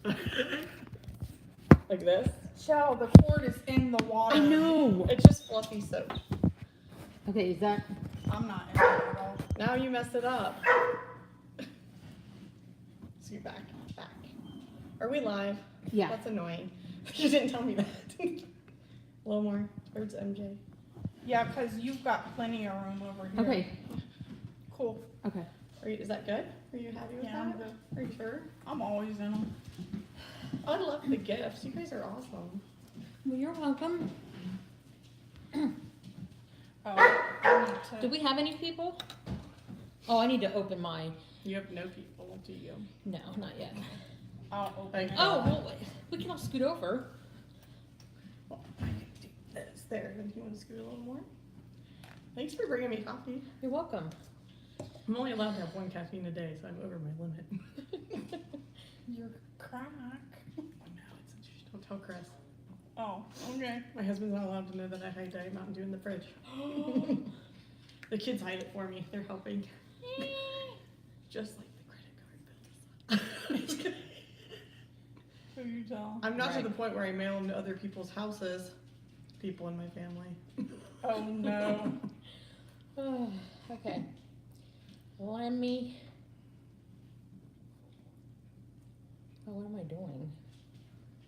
Like this? Shell, the cord is in the water. I know. It's just fluffy soap. Okay, is that? I'm not in it at all. Now you messed it up. So you're back. Are we live? Yeah. That's annoying. You didn't tell me that. A little more towards MJ. Yeah, because you've got plenty of room over here. Okay. Cool. Okay. Is that good? Are you happy with Yeah, I'm that? good. Are you sure? I'm always in them. I love the gifts. You guys are awesome. Well, you're welcome. Oh, I need to. Do we have any people? Oh, I need to open my. You have no people, do you? No, not yet. I'll open it. Oh, well, we can all scoot over. Well, I can do this. There. If you want to scoot a little more. Thanks for bringing me coffee. You're welcome. I'm only allowed to have one caffeine a day, so I'm over my limit. Your crack. Oh, no, it's don't tell Chris. Oh, okay. My husband's not allowed to know that I hide Diet Mountain Dew in the fridge. The kids hide it for me. They're helping. Just like the credit card bills. Who you tell? I'm not Right. to the point where I mail them to other people's houses. People in my family. Oh no. Oh, okay. Let me. Oh, what am I doing?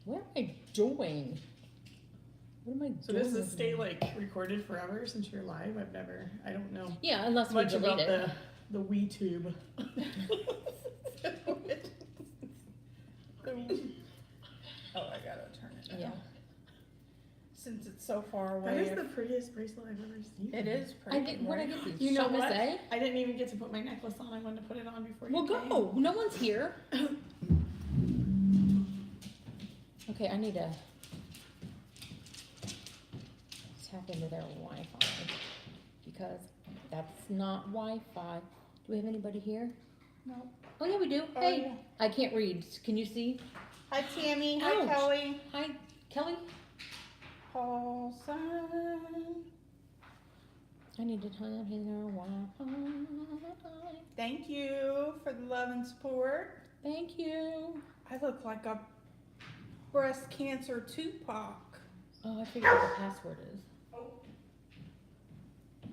What am I doing? What am I doing? So does this stay like recorded forever since you're live? I don't know Yeah, unless we much delete about it. the WeTube. Oh, I gotta turn it down. Yeah. Since it's so far That away. is the prettiest bracelet I've ever seen. It is pretty. Where'd I get these? You know Shop Miss what? A? I didn't even get to put my necklace on. I wanted to put it on before you Well, came. go. No one's here. Okay, I need to tap into their Wi-Fi because that's not Wi-Fi. Do we have anybody here? No. Oh yeah, we do. Oh, Hey, yeah. I can't read. Can you see? Hi Tammy. Hi Ouch. Kelly. Hi, Kelly. Paulson. I need to turn in their Wi-Fi. Thank you for the love and support. Thank you. I look like a breast cancer Tupac. Oh, I figured what the password is.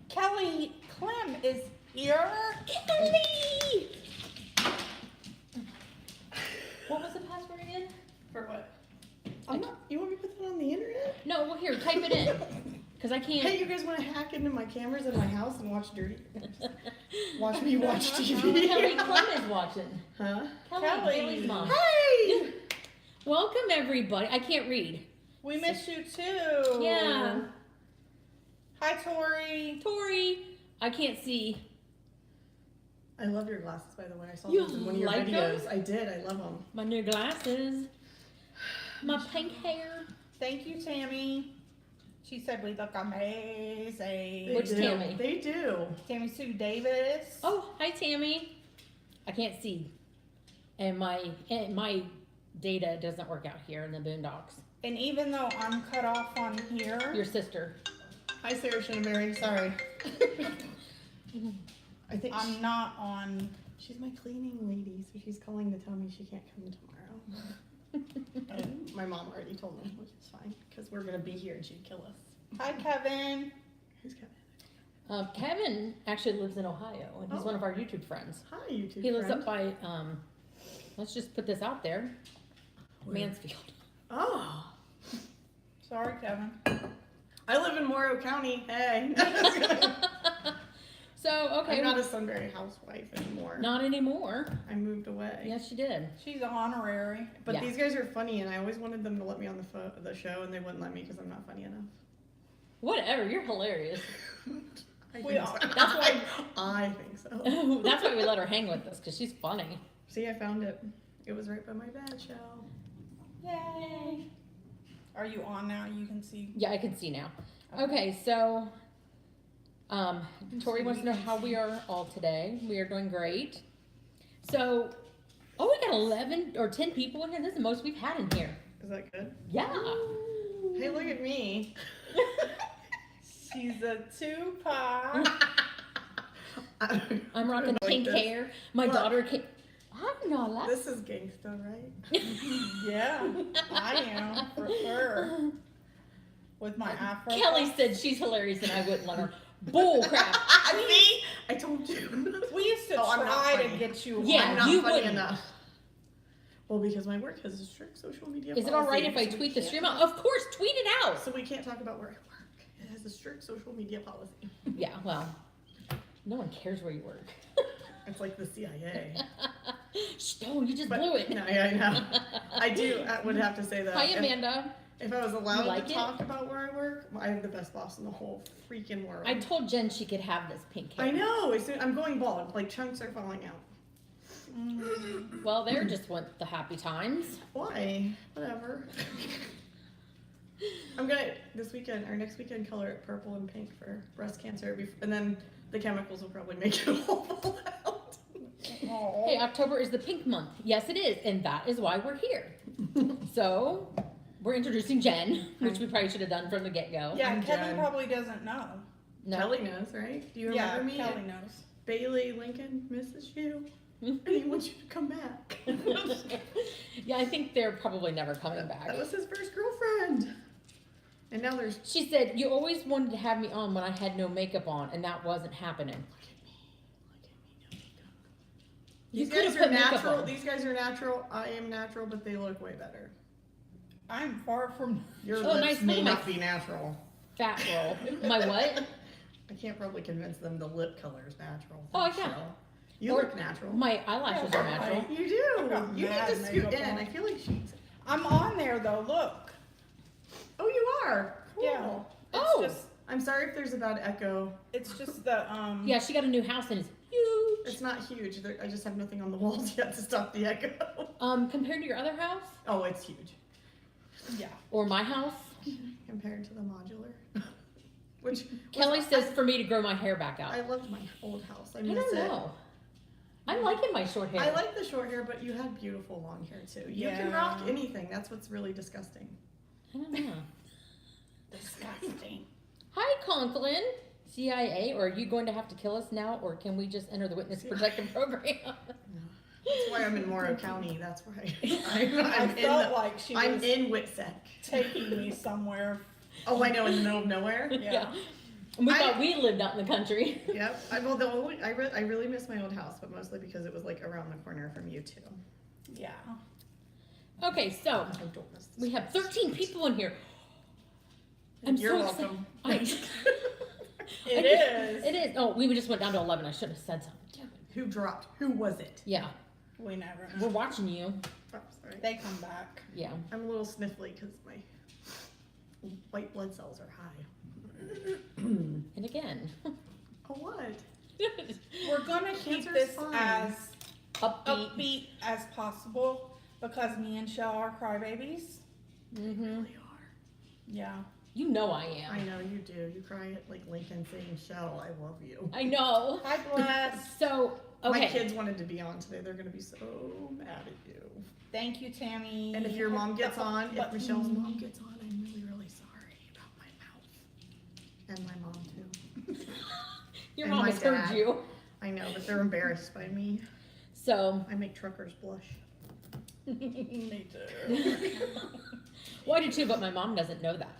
Kelly Clem is here. Kelly! What was the password again? For what? You want me to put that on the internet? No, well here, type it in. Cause I can't. Hey, you guys want to hack into my cameras in my house and watch dirty? Watch me watch Kelly TV. Clem is watching. Huh? Kelly. Kelly's mom. Hey! Welcome everybody. I can't read. We miss you too. Yeah. Hi Tori. Tori, I can't see. I love your glasses, by the way. I saw You those in one of your like videos. those? I did. I love them. My new glasses. My pink hair. Thank you, Tammy. She said we look amazing. Which do. Tammy? They do. Tammy Sue Davis. Oh, hi Tammy. I can't see. And my data doesn't work out here in the boondocks. And even though I'm cut off on here, Your sister. Hi, Sarah Shinneberry. Sorry. I think I'm not on. she's my cleaning lady, so she's calling to tell me she can't come tomorrow. And my mom already told me, which is fine, because we're going to be here and she'd kill us. Hi Kevin. Who's Kevin? Kevin actually lives in Ohio, and he's Oh. one of our YouTube friends. Hi, YouTube He lives friend. up by, let's just put this out there, Where? Mansfield. Oh. Sorry, Kevin. I live in Morrow County. Hey. So, okay. I'm not a Sunbury housewife anymore. Not anymore. I moved away. Yes, you did. She's an honorary. But Yeah. these guys are funny, and I always wanted them to let me on the show, and they wouldn't let me because I'm not funny enough. Whatever, you're hilarious. I We think are. so. That's why- I think so. That's why we let her hang with us, because she's funny. See, I found it. It was right by my bed, shell. Yay. Are you on now? You can see. Yeah, I can see now. Okay, so Tori wants to know how we are all today. We are doing great. So, oh, we got 11 or 10 people in here. This is the most we've had in here. Is that good? Yeah. Hey, look at me. She's a Tupac. I'm rocking Like pink this. hair. My Look. daughter came. I'm not laughing. This is gangsta, right? Yeah, I am, for sure. With my afro. Kelly said she's hilarious and I wouldn't let her. Bull crap. See? I told you. We used to I'm not try to funny. get you Yeah, I'm not you funny wouldn't. enough. Well, because my work has a strict social media Is it all right if I policy, so we tweet the can't stream talk- out? Of course, tweet it out. So we can't talk about where I work. It has a strict social media policy. Yeah, well, no one cares where you work. It's like the CIA. Shh, no, you just But, blew it. No, yeah, I know. I do. I would have to say that. Hi, Amanda. If I was allowed like to it? talk about where I work, I have the best boss in the whole freaking world. I told Jen she could have this pink hair. I know. I'm going bald. Like chunks are falling out. Well, they're just want the happy times. Why? Whatever. I'm gonna this weekend or next weekend color it purple and pink for breast cancer, and then the chemicals will probably make it all fall out. Oh. Hey, October is the pink month. Yes, it is, and that is why we're here. So, we're introducing Jen, which we probably should have done from the get-go. Yeah, I'm Kevin Jen. probably doesn't know. No. Kelly knows, right? Do you Yeah, remember me? Kelly knows. Bailey Lincoln misses you. And he wants you to come back. Yeah, I think they're probably never coming back. That was his first girlfriend. And now there's She said, you always wanted to have me on when I had no makeup on, and that wasn't happening. You These could guys have are put makeup natural. on. These guys are natural. I am natural, but they look way better. I'm far from. Your Oh, lips nice may little not be natural. Fat roll. My what? I can't probably convince them the lip color is natural. Oh, Thanks, yeah. Shell. You Or look natural. My eyelashes are natural. You do. I've got You need mad to scoot makeup in. on. I feel like she's. I'm on there though. Look. Oh, you are. Cool. Yeah. It's Oh. just. I'm sorry if there's a bad echo. It's just the Yeah, she got a new house and it's huge. It's not huge. I just have nothing on the walls yet to stop the echo. Compared to your other house Oh, it's huge Yeah. or my house, compared to the modular. Which Kelly says for me to grow my hair back out. I loved my old house. I I miss don't it. know. I'm liking my short hair. I like the short hair, but you had beautiful long hair too. You can Yeah. rock anything. That's what's really disgusting. I don't know. Disgusting. Hi, Conklin. CIA, or are you going to have to kill us now, or can we just enter the witness protection program? That's why I'm in Morrow County. That's why I I'm felt like she I'm was in Witsec. taking me somewhere. Oh, I know, in the middle of nowhere. Yeah. And we thought we lived out in the country. Yep. I really miss my old house, but mostly because it was like around the corner from you too. Yeah. Okay, so I don't miss this we have place. 13 people in here. I'm You're so welcome. excited. It is. It is. Oh, we just went down to 11. I should have said something. Damn it. Who dropped? Who was it? Yeah, We never we're know. watching you. Oh, sorry. They come back. Yeah. I'm a little sniffly because my white blood cells are high. And again, Oh, what? We're gonna keep Cancer's this fine. as upbeat. upbeat as possible because me and Shell are crybabies. Mm-hmm. Really are. Yeah. You know I I am. know you do. You cry at like Lincoln saying, "Shell, I love you." I know. Hi, bless. So, okay. My kids wanted to be on today. They're gonna be so mad at you. Thank you, Tammy. And if your mom gets on, if But- Michelle's mom gets on, I'm really, really sorry about my mouth. And my mom too. Your and mom my has heard dad. you. I know, but they're embarrassed by me. So, I make truckers blush. Me too. well, I do too, but my mom doesn't know that.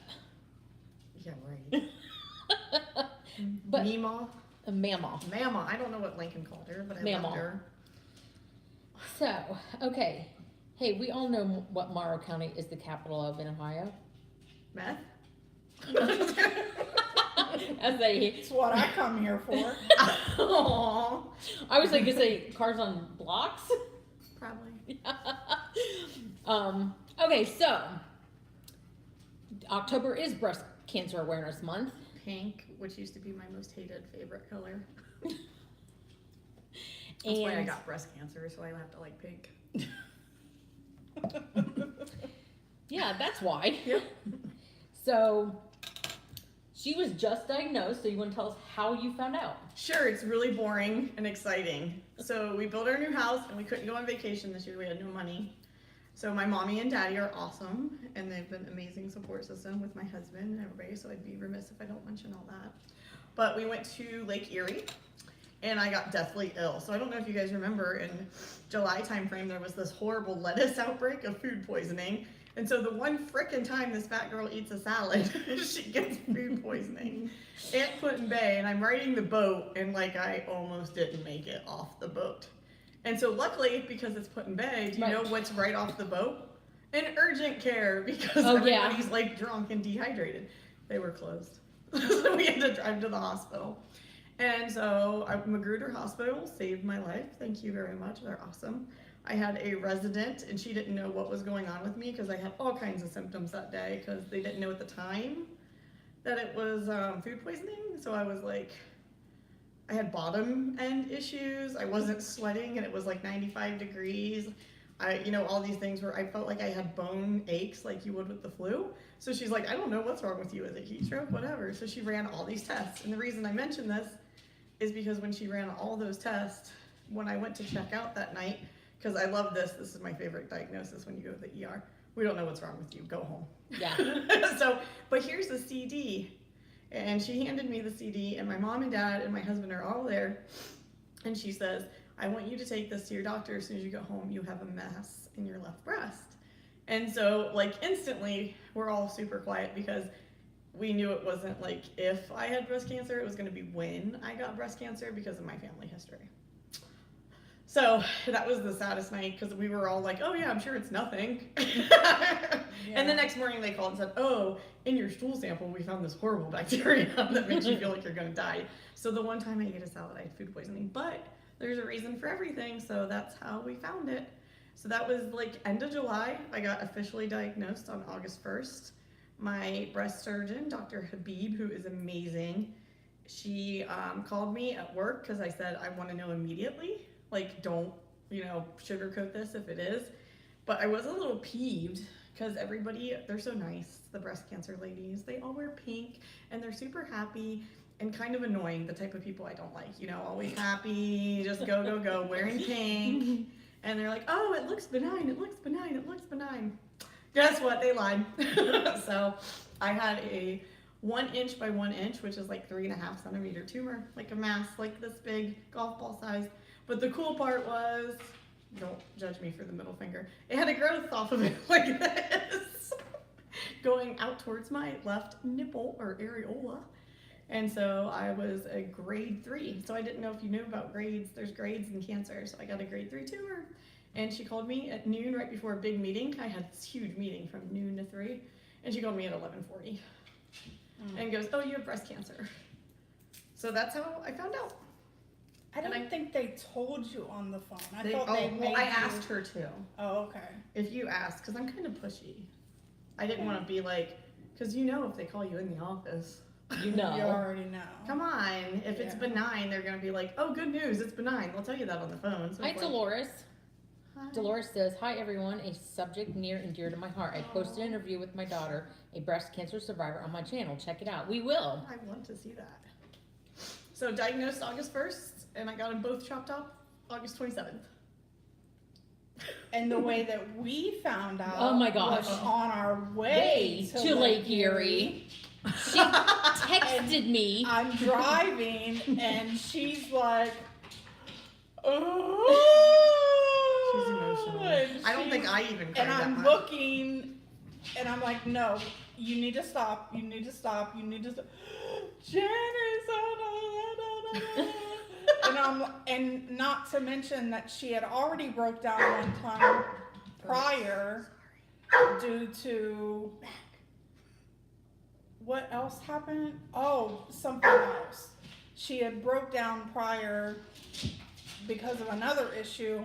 Yeah, right. But- Meemaw? A mama. Mama. I don't know what Lincoln called her, but I Mama. loved her. So, okay. Hey, we all know what Morrow County is the capital of in Ohio. Meth? As they, It's what I come here for. Aww. I was like, to say cars on blocks. Probably. Okay, so October is Breast Cancer Awareness Month. Pink, which used to be my most hated favorite color. That's And why I got breast cancer, so I have to like pink. yeah, that's why. Yep. So she was just diagnosed, so you want to tell us how you found out? Sure, it's really boring and exciting. So we built our new house and we couldn't go on vacation this year. We had no money. So my mommy and daddy are awesome and they've been an amazing support system with my husband and everybody. So I'd be remiss if I don't mention all that. But we went to Lake Erie and I got deathly ill. So I don't know if you guys remember in July timeframe, there was this horrible lettuce outbreak of food poisoning. And so the one frickin' time this fat girl eats a salad, she gets food poisoning. Aunt Put-in-Bay, and I'm riding the boat, and like I almost didn't make it off the boat. And so luckily, because it's Put-in-Bay, do you know what's right off the boat? An urgent care, because everybody's like drunk and dehydrated. They were closed. So we had to drive to the hospital. And so Magruder Hospital saved my life. Thank you very much. They're awesome. I had a resident, and she didn't know what was going on with me because I had all kinds of symptoms that day because they didn't know at the time that it was food poisoning. So I was like, I had bottom end issues. I wasn't sweating, and it was like 95 degrees. All these things where I felt like I had bone aches like you would with the flu. So she's like, I don't know what's wrong with you. Is it heat stroke? Whatever. So she ran all these tests. And the reason I mention this is because when she ran all those tests, when I went to check out that night, because I love this is my favorite diagnosis when you go to the ER. We don't know what's wrong with you. Go home. Yeah. But here's the CD. And she handed me the CD, and my mom and dad and my husband are all there. And she says, I want you to take this to your doctor as soon as you go home. You have a mass in your left breast. And so, like, instantly, we're all super quiet because we knew it wasn't like if I had breast cancer, it was going to be when I got breast cancer because of my family history. So that was the saddest night because we were all like, oh yeah, I'm sure it's nothing. And the next morning they called and said, oh, in your stool sample, we found this horrible bacteria that makes you feel like you're going to die. So the one time I ate a salad, I had food poisoning, but there's a reason for everything. So that's how we found it. So that was like end of July. I got officially diagnosed on August 1st. My breast surgeon, Dr. Habib, who is amazing, she called me at work because I said, I want to know immediately. Like, don't, sugarcoat this if it is. But I was a little peeved because everybody, they're so nice, the breast cancer ladies. They all wear pink and they're super happy and kind of annoying, the type of people I don't like. Always happy, just go, wearing pink. And they're like, oh, it looks benign, it looks benign, it looks benign. Guess what? They lied. So I had a 1 inch by 1 inch, which is like 3.5 centimeter tumor, like a mass, like this big, golf ball size. But the cool part was, don't judge me for the middle finger, it had a growth off of it like this, going out towards my left nipple or areola. And so I was a grade 3. So I didn't know if you knew about grades. There's grades in cancer. So I got a grade 3 tumor. And she called me at noon right before a big meeting. I had this huge meeting from noon to 3. And she called me at 11:40 and goes, oh, you have breast cancer. So that's how I found out. I don't think they told you on the phone. I asked her to. Oh, okay. If you ask, because I'm kind of pushy. I didn't want to be like, because if they call you in the office. You already know. Come on. If it's benign, they're going to be like, oh, good news, it's benign. They'll tell you that on the phone. So Hi, Dolores. Hi. Dolores says, hi, everyone. A subject near and dear to my heart. I posted an interview with my daughter, a breast cancer survivor, on my channel. Check it out. We will. I want to see that. So diagnosed August 1st, and I got them both chopped off August 27th. And the way that we found out oh my gosh. was on our way to Lake Erie. She texted me. I'm driving, and she's like, oh. She's emotional. I don't think I even cried And that I'm much. looking, and I'm like, no, you need to stop. You need to stop. You need to stop. Jenn is and not to mention that she had already broke down one time prior due to what else happened? Oh, something else. She had broke down prior because of another issue.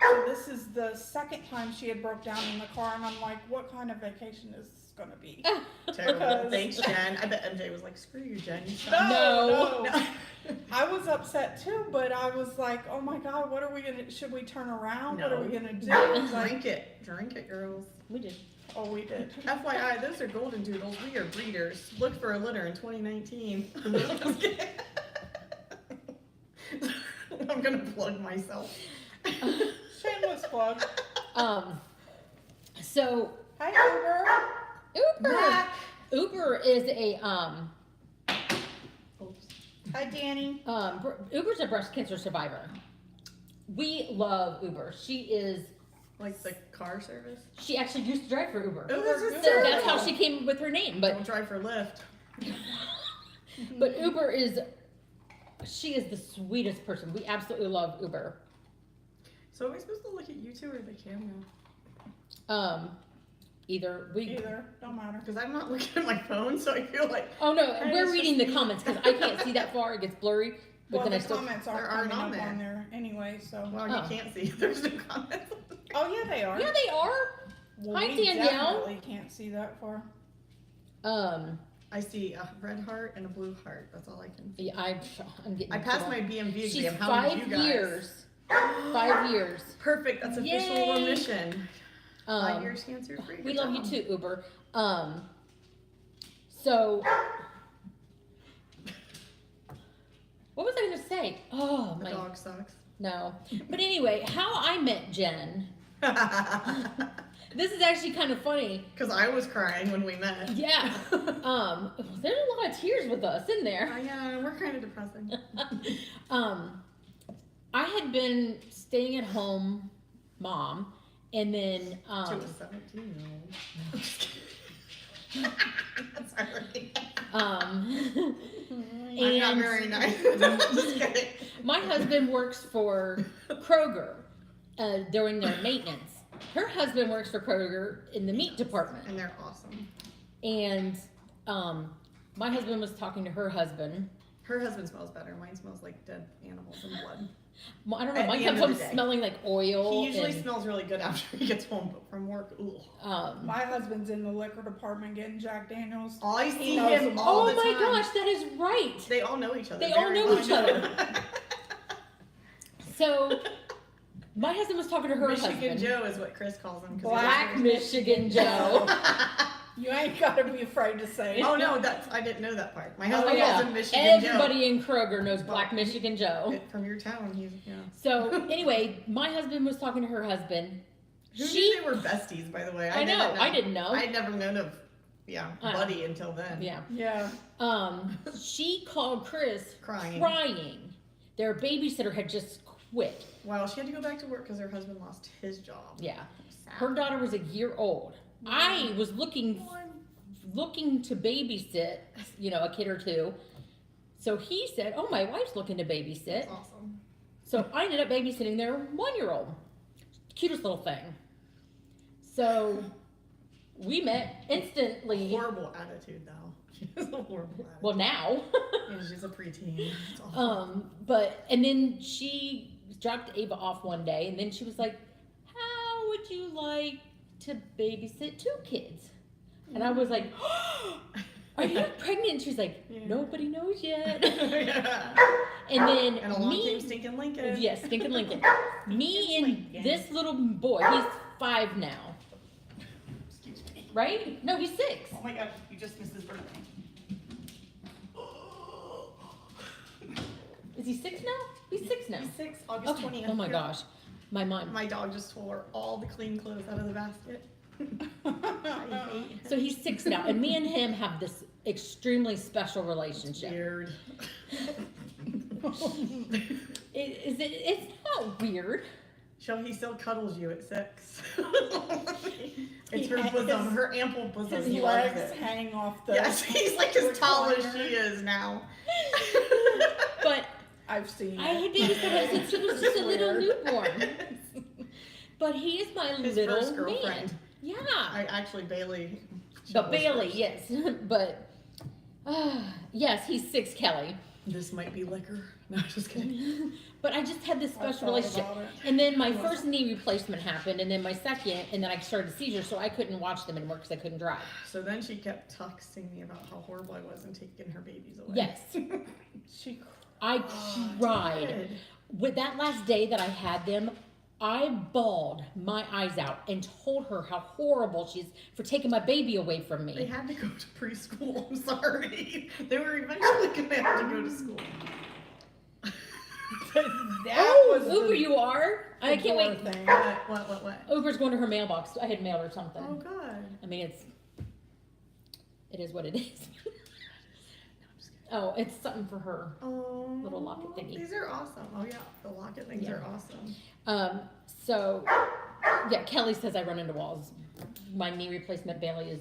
So this is the second time she had broke down in the car, and I'm like, what kind of vacation is this gonna be? Terrible. Thanks, Jen. I bet MJ was like, screw you, Jen. You suck. No. I was upset too, but I was like, oh my God, what are we gonna, should we turn around? No. What are we gonna do? Drink it. Drink it, girls. We did. Oh, we did. FYI, those are golden doodles. We are breeders. Look for a litter in 2019. I'm just kidding. I'm gonna plug myself. Shameless plug. So Hi, Uber. Uber is a Oops. Hi, Danny. Uber's a breast cancer survivor. We love Uber. She is. Like the car service? She actually used to drive for Uber. Oh, this is So that's how terrible. she came up with her name. But Don't drive for Lyft. but Uber she is the sweetest person. We absolutely love Uber. So are we supposed to look at you two or the camera? Either. Don't matter. Because I'm not looking at my phone, so I feel like. Oh no, Hey, we're it's reading just the me. comments because I can't see that far. It gets blurry. But Well, then the I still. comments There aren't aren't coming on up there. on there anyway, so. Well, Oh. you can't see. There's no comments. Oh, yeah, they are. Yeah, they are. Well, Hi, we Danielle. definitely can't see that far. I see a red heart and a blue heart. That's all I can see. Yeah, I'm getting. I passed my BMV She's exam. How did 5 you guys? years. 5 years. Perfect. That's official Yay. remission. 5 Um, years cancer free. we love you too, Uber. So what was I gonna say? Oh The my dog sucks. no. But anyway, how I met Jen. This is actually kind of funny. Because I was crying when we met. Yeah. There's a lot of tears with us in there. Yeah, we're kind of depressing. I had been staying at home mom, and then To a 17-year-old. I'm just kidding. Sorry. and I'm not very nice. I'm just kidding. my husband works for Kroger during their maintenance. Her husband works for Kroger in the meat department. And they're awesome. And my husband was talking to her husband. Her husband smells better. Mine smells like dead animals and blood. Well, I don't know. At Mine the comes end of home the day. smelling like oil. He usually and, smells really good after he gets home from work. Ooh. My husband's in the liquor department getting Jack Daniels. I see knows him them all oh the my time. gosh, that is right. They all know each other. They all very know much. each other. So my husband was talking to her Michigan husband. Joe is what Chris calls him. 'Cause he Black lives Michigan Joe. You ain't gotta be afraid to say it. Oh no, I didn't know that part. My Oh husband yeah, calls him Michigan everybody in Kroger knows Black Michigan Joe. Joe. From your town, he's yeah. So anyway, my husband was talking to her husband. Who knew they were besties, by the way? I know, I didn't know. I had never known of Uh, Buddy until then. Yeah. Yeah. She called Chris Crying. Their babysitter had just quit. Well, she had to go back to work because her husband lost his job. Yeah. Sad. Her daughter was a year old. I was looking to babysit, a kid or two. So he said, "Oh, my wife's looking to babysit." That's awesome. So I ended up babysitting their 1-year-old. Cutest little thing. So we met instantly. Horrible attitude, though. She has a horrible attitude. Well, now. Yeah, she's a preteen. It's awful. And then she dropped Ava off one day, and then she was like, "How would you like to babysit 2 kids?" And I was like, "Are you pregnant?" She's like, Yeah. "Nobody knows yet." Yeah. And then And along came Stinking Lincoln. yes, Stinking Lincoln. Me and Lincoln. this little boy, he's 5 now, Excuse me. right? No, he's 6. Oh my god, you just missed his birthday. Is he 6 now? He's 6 now. He's 6, August Okay. 20th. Oh my gosh, my mom. My dog just tore all the clean clothes out of the basket. I hate So he's 6 now, and me and him have this extremely special relationship. Weird. It's not weird. He still cuddles you at 6. It's He her has- bosom, her ample bosom. His He loves legs it. hang off the. Yes, he's like as tall as recliner. she is now. But I've seen I it. had babysat him since he was just a little Weird. newborn. But he is my His little first man. girlfriend. Yeah. Actually, Bailey. she But was Bailey, first. yes. But yes, he's 6, Kelly. This might be liquor. No, just kidding. But I just had this I special thought relationship. about it. And then my first knee replacement happened, and then my second, and then I started a seizure, so I couldn't watch them anymore because I couldn't drive. So then she kept texting me about how horrible I was and taking her babies away. Yes. She. I Oh, cried. Dad. With that last day that I had them, I bawled my eyes out and told her how horrible she is for taking my baby away from They me. had to go to preschool. I'm sorry. They were eventually going to have to go to school. That was Uber, the- you are? I the can't door wait. Thing. What? Uber's going to her mailbox. I had mailed her something. Oh, God. I mean, it is what it is. No, I'm just kidding. Oh, it's something for her. Oh, Little locket thingy. These are awesome. Oh yeah, the locket things are awesome. So, yeah, Kelly says I run into walls. My knee replacement Bailey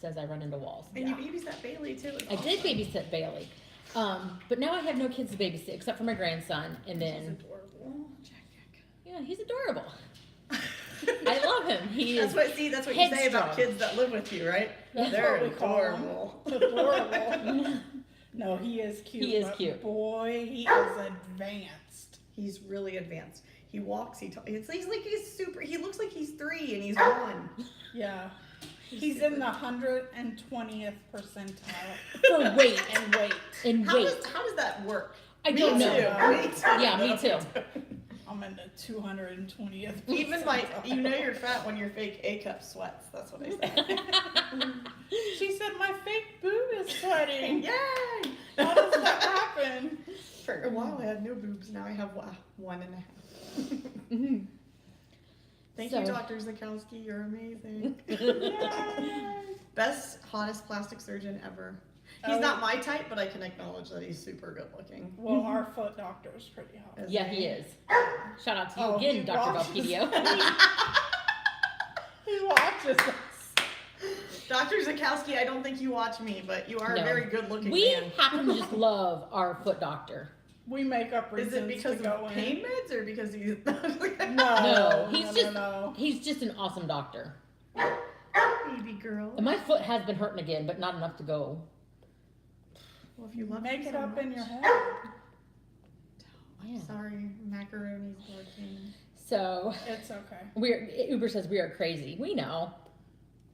says I run into walls. And you babysat Bailey too. It's I did awesome. babysit Bailey. But now I have no kids to babysit except for my grandson. And He's then, adorable. yeah, he's adorable. I love him. He is. That's what you say about kids that live with you, right? That's They're what we call 'em. adorable. Adorable. No, he is cute. He is but cute. Boy, he is advanced. He's really advanced. He walks. He's like he's super. He looks like he's 3 and he's 1. Yeah. He's in the 120th percentile For weight. and weight. And How weight. does that work? I Me don't too. know. Me too. Yeah, me too. I'm in the 220th. Even you know you're fat when your fake A cup sweats. That's what I say. She said my fake boob is sweating. Yay! How does that happen? For a while I had no boobs. Now I have 1.5. Mhm. Thank So- you, Dr. Zakowski. You're amazing. Yay. Best, hottest plastic surgeon ever. He's Oh. not my type, but I can acknowledge that he's super good looking. Well, our foot doctor is pretty hot. Is Yeah, he is. Shout out to you Oh, again, he Dr. watches. Belpedio. He watches us. Dr. Zakowski, I don't think you watch me, but you are No. a very good looking We man. happen to just love our foot doctor. We make up Is reasons it because to go of in. pain meds or because he's No, he's no. just an awesome doctor. baby girl? And my foot has been hurting again, but not enough to go. Well, if you love Make him it so up in much. your head. Yeah. Sorry, macaroni's working. So It's okay. Uber says we are crazy. We know.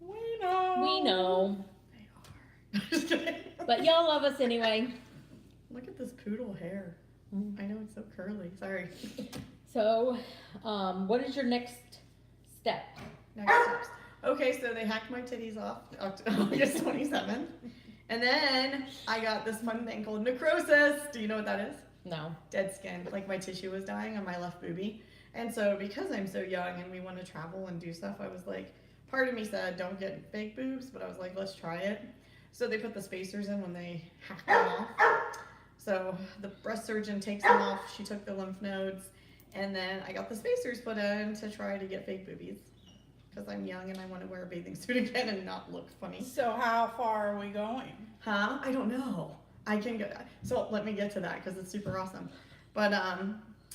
We know. We know. They are. Just kidding. But y'all love us anyway. Look at this poodle hair. I know it's so curly. Sorry. So, what is your next step? Next steps. Okay, so they hacked my titties off August 27th. And then I got this fun thing called necrosis. Do you know what that is? No. Dead skin. Like my tissue was dying on my left boobie. And so because I'm so young and we want to travel and do stuff, I was like, part of me said don't get fake boobs, but I was like, let's try it. So they put the spacers in when they hacked them off. So the breast surgeon takes them off. She took the lymph nodes. And then I got the spacers put in to try to get fake boobies. Because I'm young and I want to wear a bathing suit again and not look funny. So how far are we going? Huh? I don't know. I can go. So let me get to that because it's super awesome. But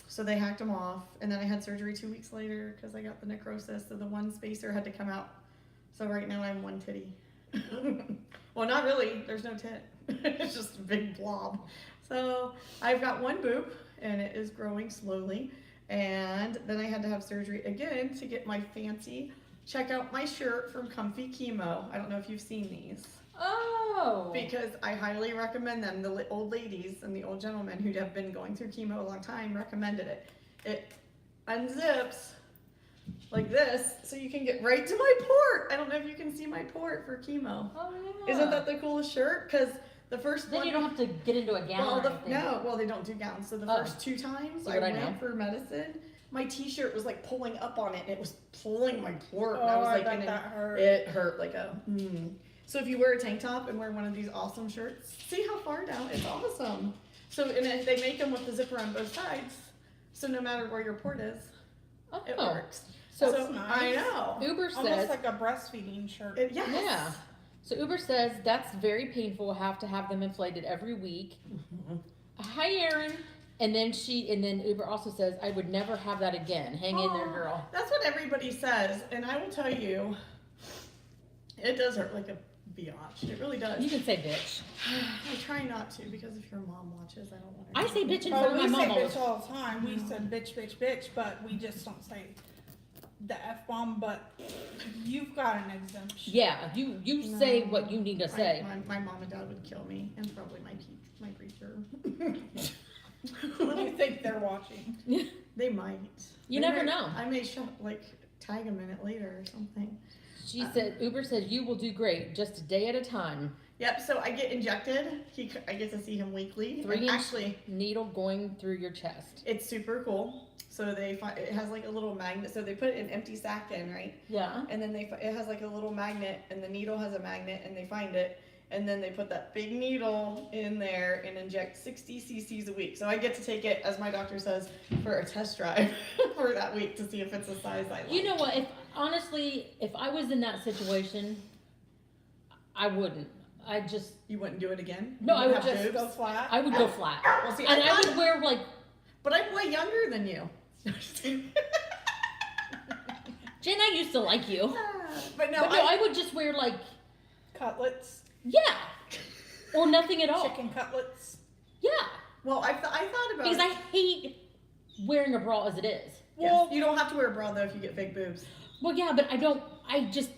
so they hacked them off, and then I had surgery 2 weeks later because I got the necrosis. So the one spacer had to come out. So right now I'm one titty. Well, not really. There's no tit. It's just a big blob. So I've got one boob, and it is growing slowly. And then I had to have surgery again to get my fancy. Check out my shirt from Comfy Chemo. I don't know if you've seen these. Oh. Because I highly recommend them. The old ladies and the old gentlemen who have been going through chemo a long time recommended it. It unzips like this so you can get right to my port. I don't know if you can see my port for chemo. Oh, yeah. Isn't that the coolest shirt? Because the first Then one... you don't have to get into a gown or anything. No, they don't do gowns. So the first 2 times See I what I went know? for medicine, my t-shirt was like pulling up on it and it was pulling my port. And Oh, I was I like, bet that hurt. it hurt like a... So if you wear a tank top and wear one of these awesome shirts, see how far down? It's awesome. So and they make them with the zipper on both sides. So no matter where your port is, Oh. it works. So, That's nice. I know. Uber says, Almost like a breastfeeding shirt. Yes. yeah. So Uber says that's very painful. Have to have them inflated every week. Hi, Erin. And then Uber also says, I would never have that again. Hang in there, girl. That's what everybody says, and I will tell you, it does hurt like a biatch. It really does. You can say bitch. I try not to because if your mom watches, I don't want her. I to say know. bitch in Oh, front of we my say mom. bitch all the time. We said bitch, bitch, bitch, but we just don't say the F-bomb, but you've got an exemption. Yeah, you say No. what you need to say. My mom and dad would kill me, and probably my preacher. What do you think they're watching? They might. You They never might- know. I may tag them in it later or something. She said, Uber says you will do great, just a day at a time. Yep. So I get injected. I get to see him weekly. 3 And inch actually, needle going through your chest. it's super cool. So it has like a little magnet. So they put an empty sack in, right? Yeah. And then it has like a little magnet, and the needle has a magnet, and they find it, and then they put that big needle in there and inject 60 cc's a week. So I get to take it, as my doctor says, for a test drive for that week to see if it's a size I like. You know what? If honestly, if I was in that situation, I wouldn't. You wouldn't do it again? No, You I would have Just boobs? go flat. I would go flat, Well, see, and I would wear like. But I'm way younger than you. Jen, I used to like you. But no, But no, I would just wear like, Cutlets, yeah, or nothing at all. chicken cutlets. Yeah, well, I thought about because it. I hate wearing a bra as it is. Yes, Well, you don't have to wear a bra though if you get fake boobs. Well, yeah, but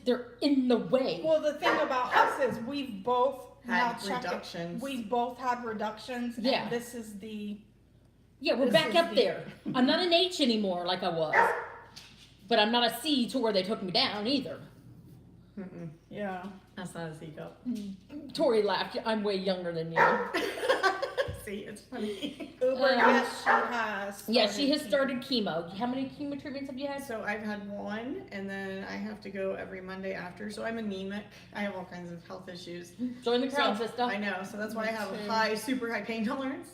they're in the way. well, the thing about us is we've both Had now checked it. reductions. We've both had reductions. Yeah. And this is the. Yeah, we're This back is up the- there. I'm not an H anymore like I was. But I'm not a C to where they took me down either. Mm-mm. Yeah. That's not a C cup. Tori laughed. I'm way younger than you. See, it's funny. Uber, yes, she has. Yeah, she has started started chemo. How many chemo treatments have you had? So I've had one, and then I have to go every Monday after. So I'm anemic. I have all kinds of health issues. Join the crowd, So, sister. I know, so that's why I Me have too. a high, super high pain tolerance.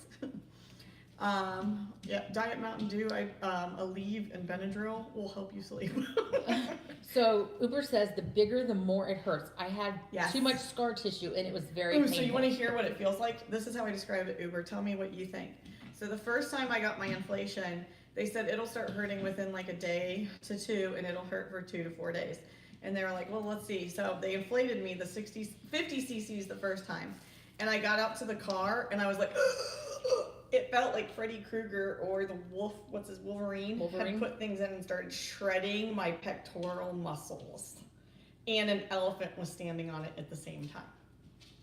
Yeah, Diet Mountain Dew, Aleve and Benadryl will help you sleep. So Uber says the bigger the more it hurts. I had Yes. too much scar tissue and it was very Ooh, painful. so you want to hear what it feels like? This is how I describe it, Uber. Tell me what you think. So the first time I got my inflation, they said it'll start hurting within like a day to two, and it'll hurt for 2 to 4 days. And they were like, well, let's see. So they inflated me the 50 cc's the first time. And I got out to the car, and I was like, it felt like Freddy Krueger or the wolf, Wolverine, Wolverine? had put things in and started shredding my pectoral muscles. And an elephant was standing on it at the same time.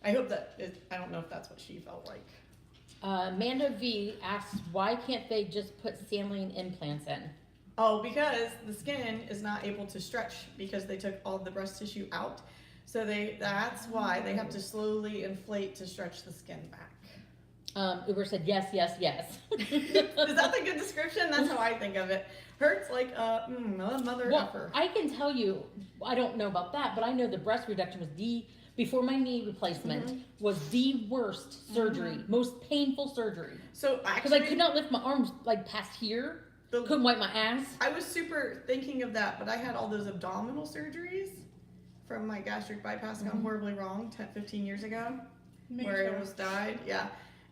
I hope I don't know if that's what she felt like. Mando V asks, why can't they just put saline implants in? Oh, because the skin is not able to stretch because they took all the breast tissue out. So that's why they have to slowly inflate to stretch the skin back. Uber said, yes, yes, yes. Is that the good description? That's how I think of it. Hurts like a mother Well, effer. I can tell you, I don't know about that, but I know the breast reduction was before my knee replacement, was the worst surgery, most painful surgery. So Because actually, I could not lift my arms like past here, couldn't wipe my ass. I was super thinking of that, but I had all those abdominal surgeries from my gastric bypass gone horribly wrong 15 years ago. Where I almost died, yeah.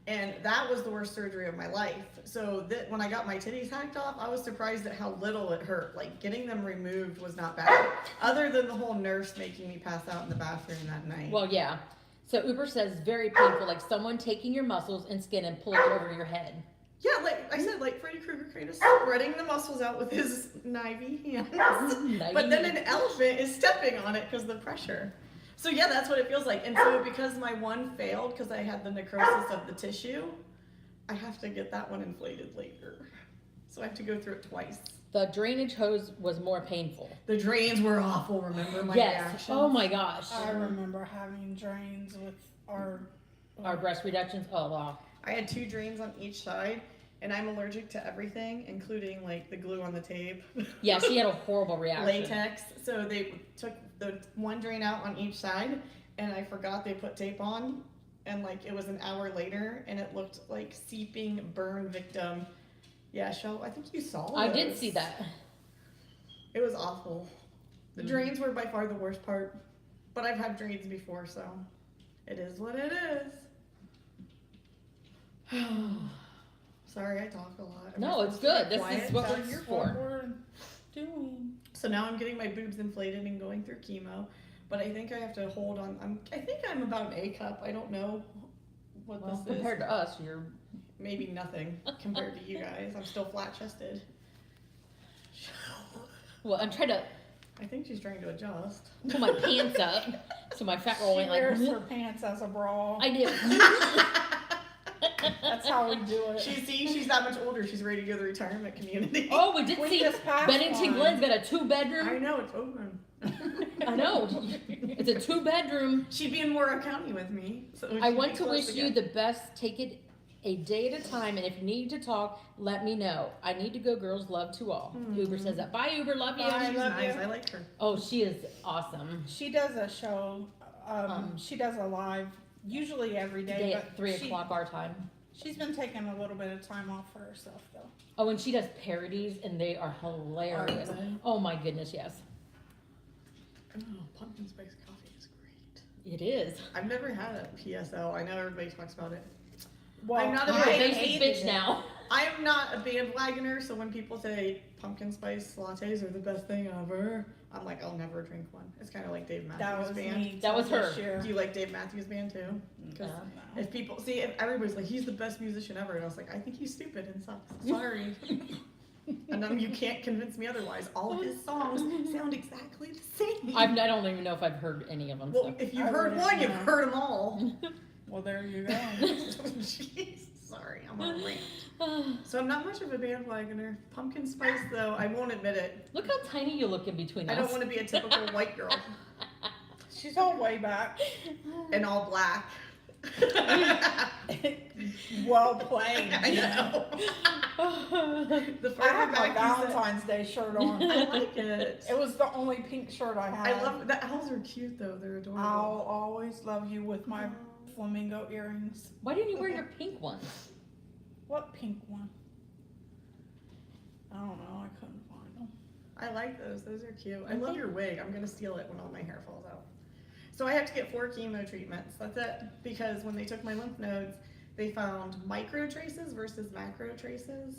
And that was the worst surgery of my life. So when I got my titties hacked off, I was surprised at how little it hurt. Like, getting them removed was not bad. Other than the whole nurse making me pass out in the bathroom that night. Well, yeah. So Uber says very painful, like someone taking your muscles and skin and pulling it over your head. Yeah, like I said, like Freddy Krueger kind of spreading the muscles out with his knivey hands. But then an elephant is stepping on it because of the pressure. So yeah, that's what it feels like. And so because my one failed because I had the necrosis of the tissue, I have to get that one inflated later. So I have to go through it twice. The drainage hose was more painful. The drains were awful, remember my Yes. reactions? Oh my gosh. I remember having drains with our breast reductions. Oh wow. I had 2 drains on each side, and I'm allergic to everything, including like the glue on the tape. Yeah, she had a horrible reaction. Latex. So they took the one drain out on each side, and I forgot they put tape on, and like it was an hour later, and it looked like seeping burn victim. Yeah, Shell, I think you saw I those. did see that. It was awful. The drains were by far the worst part, but I've had drains before, so it is what it is. Sorry, I talk a lot. No, it's good. This is what we're here for. we're doing. So now I'm getting my boobs inflated and going through chemo, but I think I have to hold on. I think I'm about an A cup. I don't know what Well, this compared is. to us, you're. Maybe nothing compared to you guys. I'm still flat chested. Well, I'm trying to I think she's trying to adjust. pull my pants up so my fat roll She ain't like. wears her pants as a bra. I do. That's how we do it. She's that much older. She's ready to go to the retirement community. Oh, we did We see just passed Bennington one. Glen's got a 2-bedroom. I know, it's open. I know. It's a 2-bedroom. She'd be in Morrow County with me. So I she'd want be to close wish you again. the best. Take it a day at a time, and if you need to talk, let me know. I need to go, girls. Love to all. Uber says that. Bye, Uber. Love you. Bye. She's love nice. you. I like her. Oh, she is awesome. She does a show She does a live, usually every day, Today but at 3 o'clock our time. she's been taking a little bit of time off for herself, though. Oh, and she does parodies, and they are hilarious. Are they? Oh my goodness, yes. Oh, pumpkin spice coffee is great. It is. I've never had a PSL. I know everybody talks about it. Well, I'm not a You're a big basic hated bitch it. now. I am not a bandwagoner, so when people say pumpkin spice lattes are the best thing ever, I'm like, I'll never drink one. It's kind of like Dave That Matthews was Band. me. That was till her. this year. Do you like Dave Matthews Band too? Because No. if people see, if everybody's like, he's the best musician ever, and I was like, I think he's stupid and sucks. Sorry. And then you can't convince me otherwise. All of his songs sound exactly the same. I don't even know if I've heard any of them. Well, So. if you've I heard wouldn't one, you've know. heard them all. Well, there you go. Jeez, sorry, I'm on a rant. So I'm not much of a bandwagoner. Pumpkin spice, though, I won't admit it. Look how tiny you look in between I us. don't want to be a typical white girl She's all way back. and all black. Well played. I know. The I have further my back you sit- Valentine's Day shirt on. I like it. It was the only pink shirt I had. I love the owls are cute though. They're adorable. I'll always love you with my flamingo earrings. Why didn't you wear your pink ones? What pink one? I don't know. I couldn't find them. I like those. Those are cute. I love your wig. I'm gonna steal it when all my hair falls out. So I have to get 4 chemo treatments. That's it. Because when they took my lymph nodes, they found micro traces versus macro traces.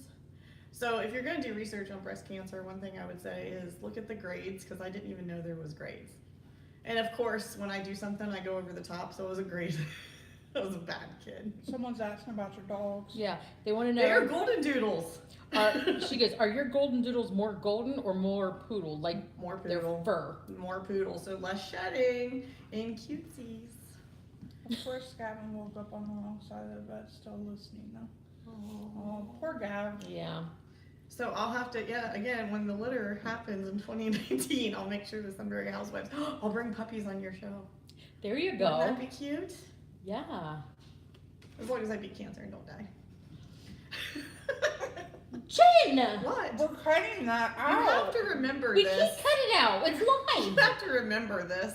So if you're gonna do research on breast cancer, one thing I would say is look at the grades, because I didn't even know there was grades. And of course, when I do something, I go over the top, so it was a grade. I was a bad kid. Someone's asking about your dogs. Yeah, they want to know. They are golden doodles. She goes, are your golden doodles more golden or more poodle? Like More their poodle. fur. More poodle, so less shedding and cutesies. Of course, Gavin woke up on the wrong side of the bed, still listening though. Oh, poor Gav. Yeah. So I'll have to, yeah, again, when the litter happens in 2019, I'll make sure the Sunbury Housewives, I'll bring puppies on your show. There you Wouldn't go. that be cute? Yeah. As long as I beat cancer and don't die. Jen! What? We're cutting that You have out. to remember We this. can't cut it out. It's You live. have to remember this.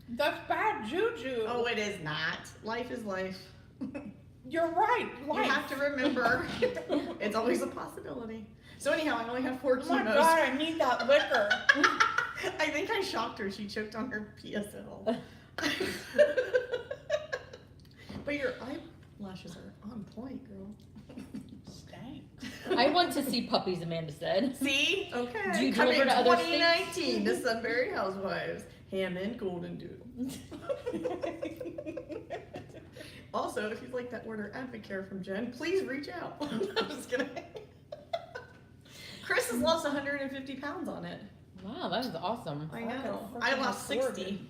That's bad juju. Oh, it is not. Life is life. You're right. You Life. have to remember. It's always a possibility. So anyhow, I only have 4 Oh my chemos. god, I need that liquor. I think I shocked her. She choked on her PSL. But your eyelashes are on point, girl. Stank. I want to see puppies, Amanda said. See? Okay. Do you Coming deliver to other 2019 to Sunbury Housewives. Ham and golden doodle. Also, if you'd like that order Advocare from Jen, please reach out. I'm just kidding. Chris has lost 150 pounds on it. Wow, that is awesome. I I could know. I freaking lost afford 60.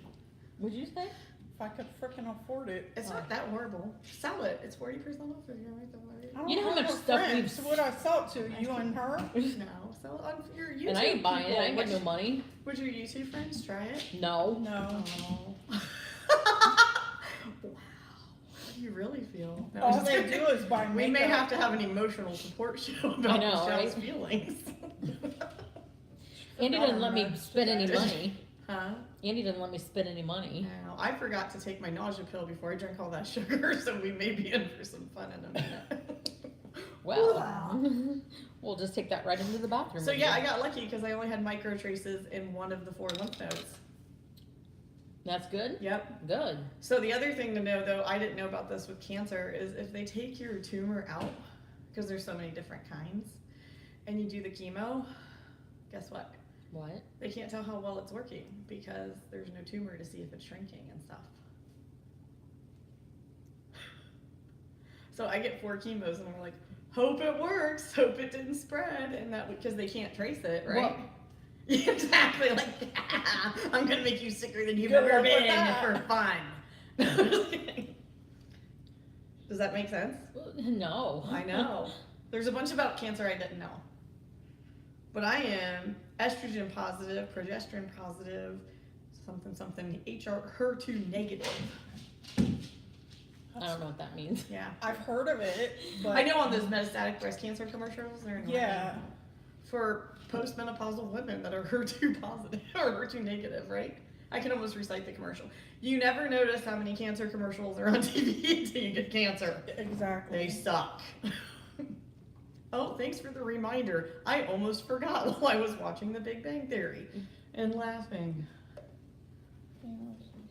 What'd you say? If I could freaking afford it. It's not that horrible. Sell it. It's 40% off if you're right. I don't You know how have much no stuff friends. we've- So would I sell it to? You and her? No, sell it on your YouTube. And I ain't buying it. I ain't got people. no money. Would your YouTube friends try it? No. No. Oh. Wow. How do you really feel? No, I'm All just they kidding. do is buy We may makeup. have to have an emotional support show about I know, Michelle's right? feelings. Andy doesn't let me Meds spend any today. money. Huh? Andy doesn't let me spend any money. No, I forgot to take my nausea pill before I drank all that sugar, so we may be in for some fun in a minute. Well, we'll just take that right into the bathroom. So with yeah, you. I got lucky because I only had micro traces in one of the 4 lymph nodes. That's good. Yep. Good. So the other thing to know, though, I didn't know about this with cancer, is if they take your tumor out, because there's so many different kinds, and you do the chemo, guess what? What? They can't tell how well it's working because there's no tumor to see if it's shrinking and stuff. So I get 4 chemos and we're like, hope it works, hope it didn't spread, and that because they can't trace it, right? Well- Exactly, like, I'm gonna make you sicker than you've Good ever luck with been that. for fun. Does that make sense? No. I know. There's a bunch about cancer I didn't know. But I am estrogen positive, progesterone positive, something, HER2 negative. I don't know what that means. Yeah. I've heard of it, but I know on those metastatic breast cancer commercials, they're annoying. yeah. For postmenopausal women that are HER2 positive or HER2 negative, right? I can almost recite the commercial. You never notice how many cancer commercials are on TV until you get cancer. Exactly. They suck. Oh, thanks for the reminder. I almost forgot while I was watching The Big Bang Theory and laughing.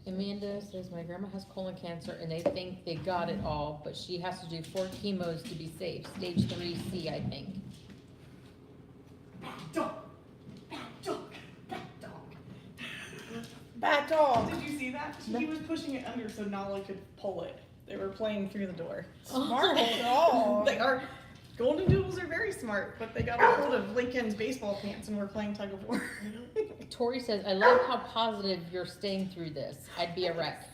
Amanda says my grandma has colon cancer and they think they got it all, but she has to do 4 chemos to be safe. Stage 3C, I think. Dog. Dog. Dog. Bad dog. Did you see that? He was pushing it under so Nala could pull it. They were playing through the door. Smart dog. They are. Golden Doodles are very smart, but they got a hold of Lincoln's baseball pants and were playing tug of war. Tori says, I love how positive you're staying through this. I'd be a wreck.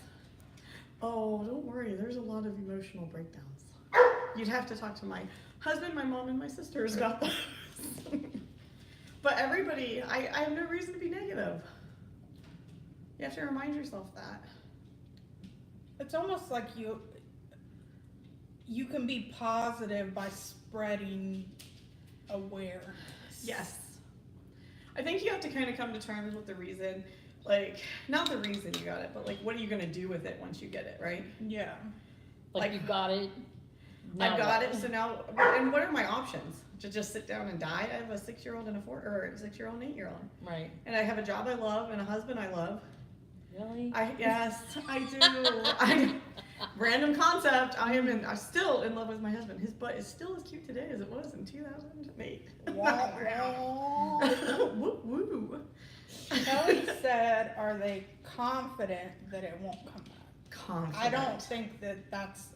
Oh, don't worry. There's a lot of emotional breakdowns. You'd have to talk to my husband, my mom, and my sisters about those. But everybody, I have no reason to be negative. You have to remind yourself that. It's almost like you can be positive by spreading awareness. Yes. I think you have to kind of come to terms with the reason, like, not the reason you got it, but like, what are you going to do with it once you get it, right? Yeah. Like you got it. I've got what? it, so now, and what are my options? To just sit down and die? I have a 6-year-old and a 6-year-old and 8-year-old. Right. And I have a job I love and a husband I love. Really? Yes, I do. Random concept. I'm still in love with my husband. His butt is still as cute today as it was in 2008. Wow. Woo woo. Kelly said, are they confident that it won't come back? Confident. I don't think that that's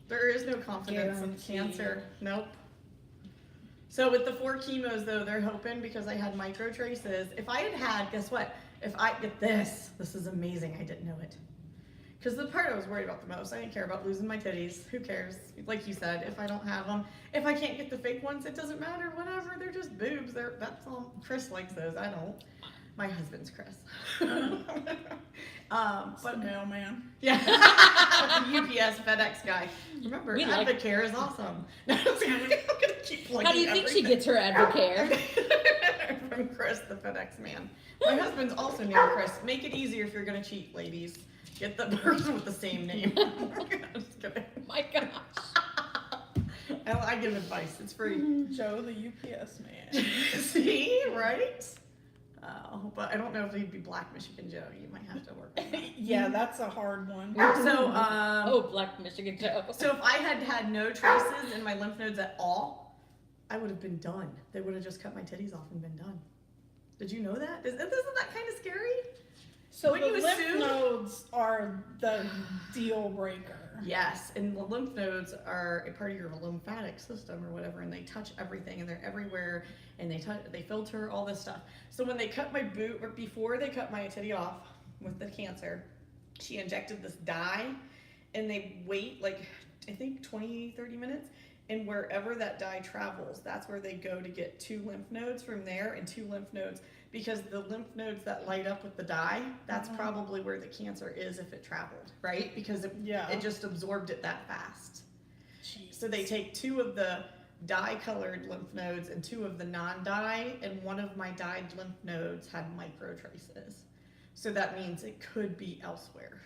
There is no confidence in Guarantee. cancer. Nope. So with the 4 chemos though, they're hoping because I had micro traces. If I had, guess what? If I get this is amazing. I didn't know it. Because the part I was worried about the most, I didn't care about losing my titties. Who cares? Like you said, if I don't have them, if I can't get the fake ones, it doesn't matter. Whatever. They're just boobs. That's all. Chris likes those. I don't. My husband's Chris. but mailman. Yeah. UPS, FedEx guy. Remember, We like- Advocare is awesome. I'm gonna keep plugging How do you think she everything. gets her Advocare? From Chris, the FedEx man. My husband's also named Chris. Make it easier if you're gonna cheat, ladies. Get the person with the same name. Just kidding. My gosh. I give advice. It's free. Joe, the UPS man. See, right? But I don't know if he'd be Black Michigan Joe. You might have to work on that. Yeah, that's a hard one. So, Oh, Black Michigan Joe. so if I had had no traces in my lymph nodes at all, I would have been done. They would have just cut my titties off and been done. Did you know that? Isn't that kind of scary? So When the you lymph assume- nodes are the deal breaker. Yes, and the lymph nodes are a part of your lymphatic system or whatever, and they touch everything, and they're everywhere, and they filter all this stuff. So when they cut my boob, or before they cut my titty off with the cancer, she injected this dye, and they wait like, I think 20, 30 minutes, and wherever that dye travels, that's where they go to get 2 lymph nodes from there, and 2 lymph nodes, because the lymph nodes that light up with the dye, that's probably where the cancer is if it traveled, right? Because it just absorbed it that fast. Jeez. So they take 2 of the dye-colored lymph nodes and 2 of the non-dye, and one of my dyed lymph nodes had micro traces. So that means it could be elsewhere.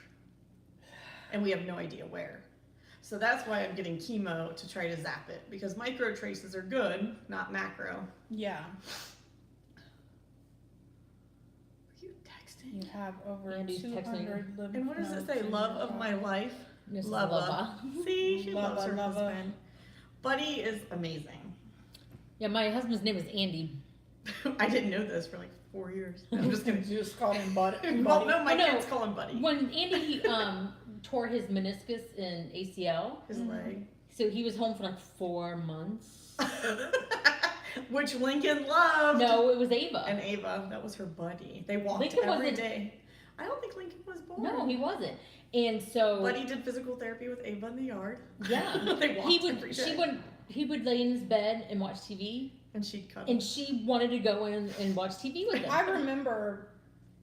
And we have no idea where. So that's why I'm getting chemo to try to zap it, because micro traces are good, not macro. Yeah. Are you texting? You have over Andy's 200 lymph And what does it nodes say? in Love your of my body. life? Miss Lava. Lava. See, she Lava, loves her lava. husband. Buddy is amazing. Yeah, my husband's name is Andy. I didn't know this for like 4 years. I'm just gonna. You just call him Buddy. Well, no, my Oh, no. kids call him Buddy. When Andy tore his meniscus in ACL, His leg. so he was home for like 4 months. Which Lincoln loved. No, it was Ava. And Ava, that was her buddy. They walked Lincoln every wasn't- day. I don't think Lincoln was born. No, he wasn't. And so Buddy did physical therapy with Ava in the yard. yeah, They walked every day. he would lay in his bed and watch TV, And she'd cut and she wanted to go in and watch TV with him. I remember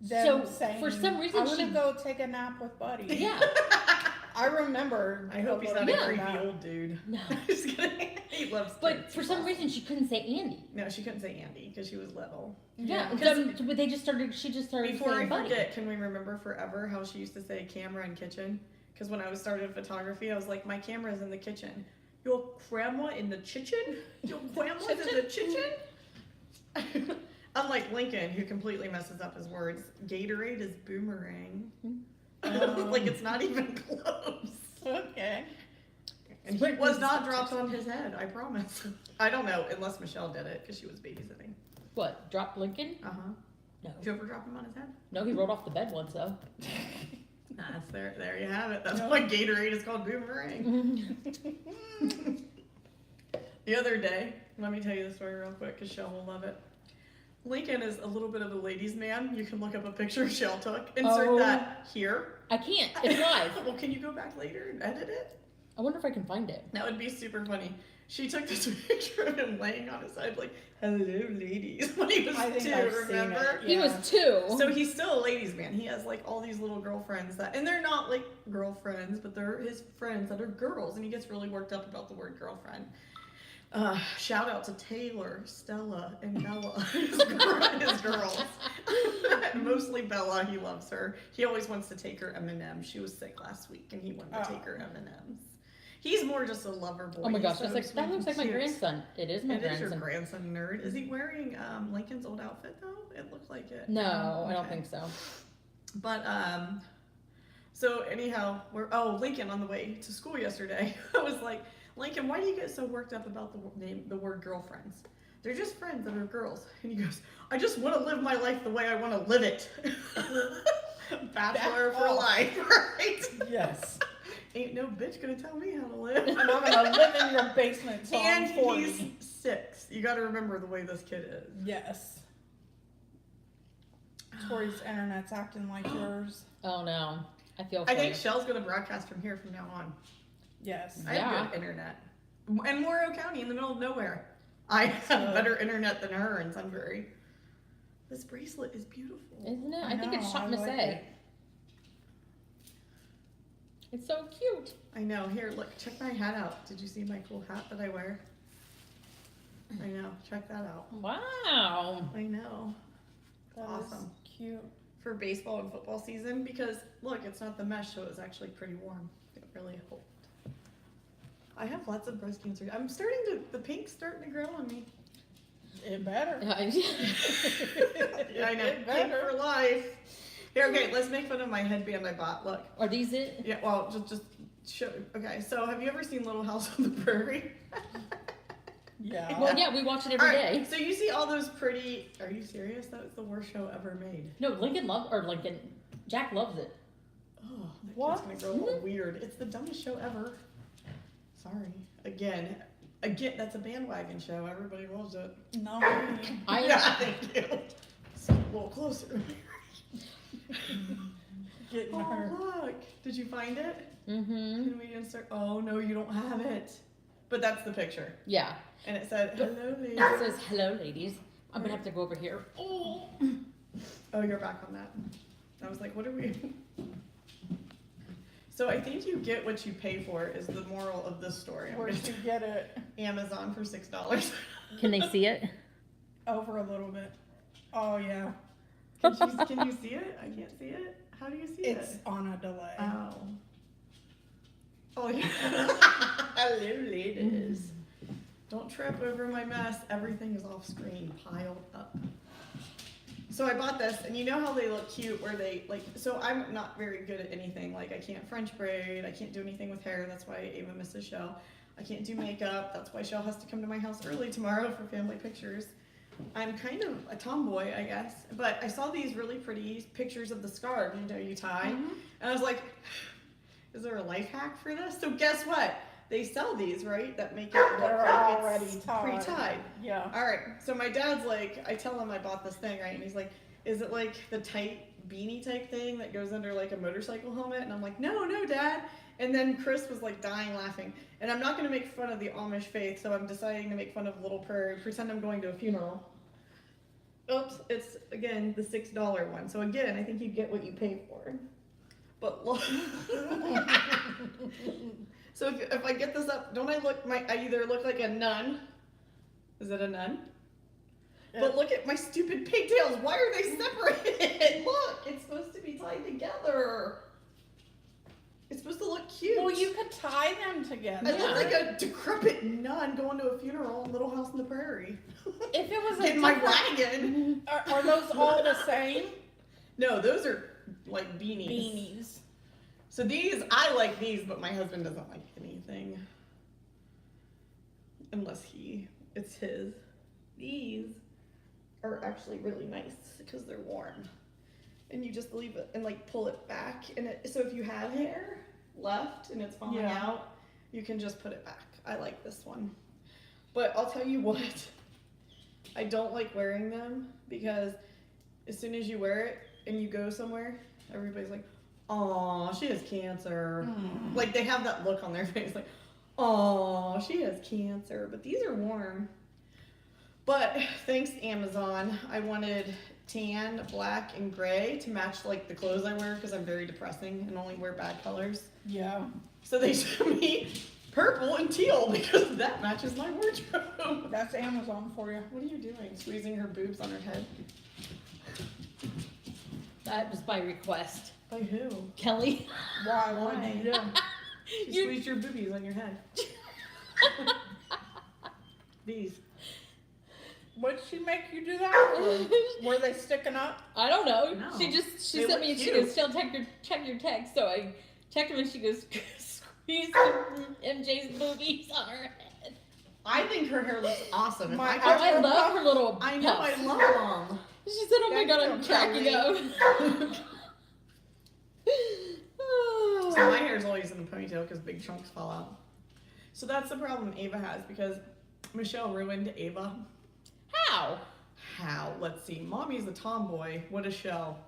them So, saying, for some reason I want to she- go take a nap with Buddy. Yeah, I remember. I hope he's not a Yeah. creepy old dude. No. Just kidding. He loves But kids. for He's some awesome. reason, she couldn't say Andy. No, she couldn't say Andy because she was little. Yeah, Because- but they just started. She just started Before I saying buddy. forget, can we remember forever how she used to say camera in kitchen? Because when I was started photography, I was like, my camera's in the kitchen. Your grandma in the kitchen? Your grandma's in the kitchen? Unlike Lincoln, who completely messes up his words, Gatorade is boomerang. Like it's not even close. Okay. And he was not dropped on his head, I promise. I don't know, unless Michelle did it, because she was babysitting. What? Drop Lincoln? Uh-huh. No. Did you ever drop him on his head? No, he rolled off the bed once though. That's there you have it. That's why Gatorade is called boomerang. The other day, let me tell you the story real quick, because Shell will love it. Lincoln is a little bit of a ladies' man. You can look up a picture Shell took. Insert that here. I can't. It's live. Well, can you go back later and edit it? I wonder if I can find it. That would be super funny. She took this picture of him laying on his side, like, hello, ladies, when he was I think 2, I've seen remember? it. He was 2. So he's still a ladies' man. He has, like, all these little girlfriends that, and they're not, like, girlfriends, but they're his friends that are girls, and he gets really worked up about the word girlfriend. Shout out to Taylor, Stella, and Bella, his girls. Mostly Bella, he loves her. He always wants to take her M&M's. She was sick last week, and he wanted to take her M&M's. He's more just a lover boy. Oh my gosh, He's that's so that sweet looks like and my cute. grandson. It is my It is your grandson. grandson, nerd. Is he wearing Lincoln's old outfit though? It looked like it. No, I don't Okay. think so. But so anyhow, Lincoln on the way to school yesterday. I was like, Lincoln, why do you get so worked up about the word girlfriends? They're just friends that are girls. And he goes, I just want to live my life the way I want to live it. Bachelor for life, right? Yes. Ain't no bitch gonna tell me how to live. And I'm gonna live in your basement till And I'm 40. he's 6. You got to remember the way this kid is. Yes. Tori's internet's acting like yours. Oh no, I feel. I for think you. Shell's gonna broadcast from here from now on. Yes. I have Yeah. good internet. And Morrow County in the middle of nowhere. I have So- better internet than her in Sunbury. This bracelet is beautiful. Isn't it? I think it's know, shot I in a like say. it. It's so cute. I know. Here, look, check my hat out. Did you see my cool hat that I wear? I know. Check that out. Wow. I know. That is Awesome. cute. For baseball and football season, because look, it's not the mesh, so it was actually pretty warm. It really helped. I have lots of breast cancer. The pink's starting to grow on me. It better. Yeah, I know. It Pink better. for life. Here, okay, let's make fun of my headband I bought. Look. Are these it? Yeah, well, just show. Okay, so have you ever seen Little House on the Prairie? Yeah. Well, yeah, we watch it every All day. right, so you see all those pretty. Are you serious? That was the worst show ever made. No, Jack loves it. Oh, that What? kid's gonna grow a little weird. It's the dumbest show ever. Sorry. Again, that's a bandwagon show. Everybody loves it. No. Yeah, thank you. So, a little closer. Getting her. Oh, look. Did you find it? Mm-hmm. Can we insert? Oh, no, you don't have it. But that's the picture. Yeah. And it said, hello, ladies. It says, hello, ladies. I'm gonna have to go over here. Oh. Oh, you're back on that. I was like, what are we? So I think you get what you pay for is the moral of this story. I'm Where'd gonna you get it? Amazon for $6. Can they see it? Over a little bit. Oh yeah. Can you see it? I can't see it. How do you see It's it? on a delay. Oh. Oh yeah. Hello, ladies. Don't trip over my mess. Everything is off screen, piled up. So I bought this, and you know how they look cute where they, like, so I'm not very good at anything. Like, I can't French braid. I can't do anything with hair. That's why Ava misses Shell. I can't do makeup. That's why Shell has to come to my house early tomorrow for family pictures. I'm kind of a tomboy, I guess. But I saw these really pretty pictures of the scarf, you tie. Mhm. And I was like, is there a life hack for this? So guess what? They sell these, right? That make it look They're like already it's tied. pre-tied. Yeah. All right. So my dad's like, I tell him I bought this thing, right? And he's like, is it like the tight beanie type thing that goes under like a motorcycle helmet? And I'm like, no, Dad. And then Chris was like dying laughing. And I'm not going to make fun of the Amish faith, so I'm deciding to make fun of Little Prairie, pretend I'm going to a funeral. Oops, it's again the $6 one. So again, I think you get what you pay for. But look. So if I get this up, don't I I either look like a nun? Is it a nun? Yeah. But look at my stupid pigtails. Why are they separated? Look, it's supposed to be tied together. It's supposed to look cute. Well, you could tie them together. I look like a decrepit nun going to a funeral in Little House on the Prairie. If it was in my wagon. Are those all the same? No, those are like beanies. Beanies. So I like these, but my husband doesn't like anything. Unless it's his. These are actually really nice because they're warm. And you just leave it and like pull it back. So if you have hair left and it's falling out, you can just put it back. I like this one. But I'll tell you what, I don't like wearing them because as soon as you wear it and you go somewhere, everybody's like, "Aw, she has cancer." Like they have that look on their face like, "Aw, she has cancer." But these are warm. But thanks to Amazon, I wanted tan, black, and gray to match like the clothes I wear because I'm very depressing and only wear bad colors. Yeah. So they sent me purple and teal because that matches my wardrobe. That's Amazon for you. What are you doing? Squeezing her boobs on her head? That was by request. By who? Kelly. Why? What did you do? She squeezed your boobies on your head. These. What did she make you do that for? Were they sticking up? I don't know. No. She They sent look me and she cute. goes, check your text. So I checked them and she goes, squeeze MJ's boobies on her head. I think her hair looks awesome. If My- I Oh, could- I love her little I know, puffs. I love them. She said, "Oh my Thank god, you, I'm cracking Kelly. up." So my hair's always in a ponytail because big chunks fall out. So that's the problem Ava has because Michelle ruined Ava. How? How? Let's see. Mommy's a tomboy. What is Shell?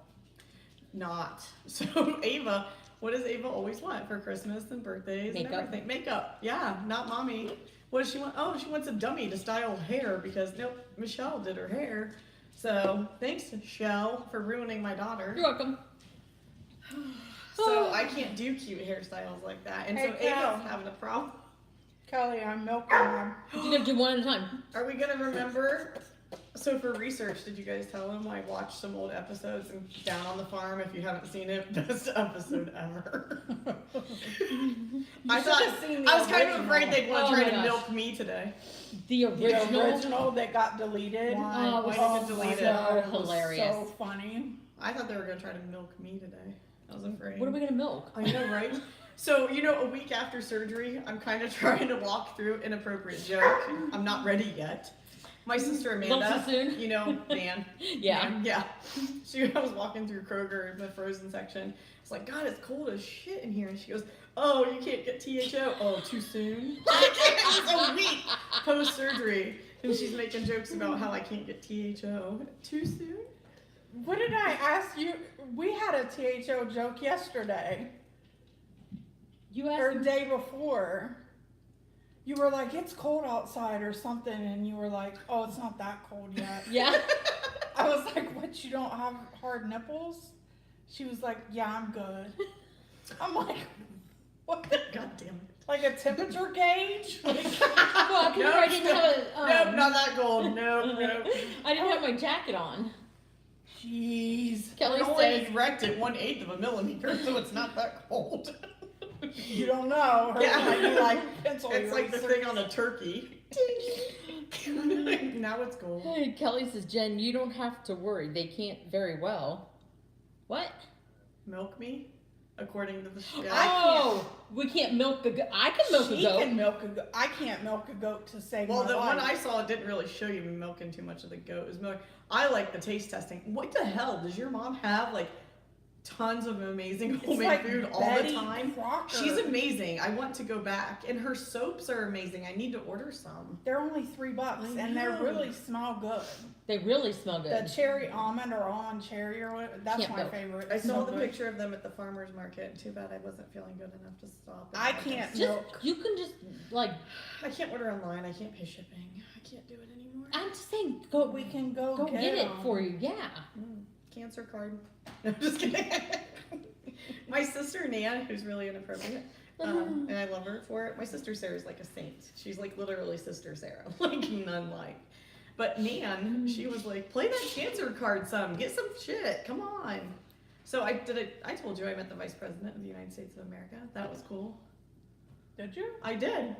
Not. So Ava, what does Ava always want for Christmas and birthdays Makeup. and everything? Makeup. Yeah, not Mommy. What does she want? Oh, she wants a dummy to style hair because nope, Michelle did her hair. So thanks, Shell, for ruining my daughter. You're welcome. So I can't do cute hairstyles like that. And Hey, so Ava's Cal. having a problem. Kelly, I'm milking them. You gotta do one at a time. Are we gonna remember? So for research, did you guys tell them I watched some old episodes and Down on the Farm? If you haven't seen it, best episode ever. I should've seen the I was kind of original. afraid they'd want Oh to try my to gosh. milk me today. The The original. original that got deleted. Why? Oh, Why oh did it my delete it? God, So it was hilarious. So funny. I thought they were gonna try to milk me today. I was afraid. What are we gonna milk? I know, right? So, a week after surgery, I'm kind of trying to walk through an appropriate joke. I'm not ready yet. My sister Amanda, Little too soon? man. Yeah. Man, yeah. I was walking through Kroger in the frozen section. It's like, God, it's cold as shit in here. And she goes, "Oh, you can't get THO. Oh, too soon?" It was a week post-surgery. And she's making jokes about how I can't get THO. Too soon? What did I ask you? We had a THO joke yesterday. You Or asked me. day before. You were like, "It's cold outside" or something, and you were like, "Oh, it's not that cold yet." Yeah. I was like, "What, you don't have hard nipples?" She was like, "Yeah, I'm good." I'm like, "What the?" God damn it. Like a temperature gauge? Well, because I didn't have a. Nope, not that cold. Nope. I didn't have my jacket on. Jeez. Kelly It only says, erected 1/8 of a millimeter, so it's not that cold. You don't know. Her Yeah. might be like pencil It's like the eraser. thing on a turkey. Now it's cold. "Hey," Kelly says, "Jen, you don't have to worry. They can't very well." What? Milk me, according to the chef. Oh, we can't milk a goat. I can milk a She goat. can milk a goat. I can't milk a goat to save Well, my the one life. I saw didn't really show you milking too much of the goat. It was milk. I like the taste testing. What the hell? Does your mom have like tons of amazing It's homemade like food all Betty the time? Crocker. She's amazing. I want to go back. And her soaps are amazing. I need to order some. They're only $3, I and they know. really smell good. They really smell The good. cherry almond or almond cherry or whatever, that's Can't my milk. favorite. I They saw smell the good. picture of them at the farmer's market. Too bad I wasn't feeling good enough to stop. and I buy can't them. Just milk. you can just like I can't order online. I can't pay shipping. I can't do it anymore. I'm just saying go We can go get it them. for you. Yeah. Cancer card. No, I'm just kidding. My sister Nan, who's really inappropriate, and I love her for it. My sister Sarah's like a saint. She's like literally Sister Sarah, like none like. But Nan, she was like, play that cancer card some, get some shit, come on. So I told you I met the Vice President of the United States of America. That was cool. Did you? I did.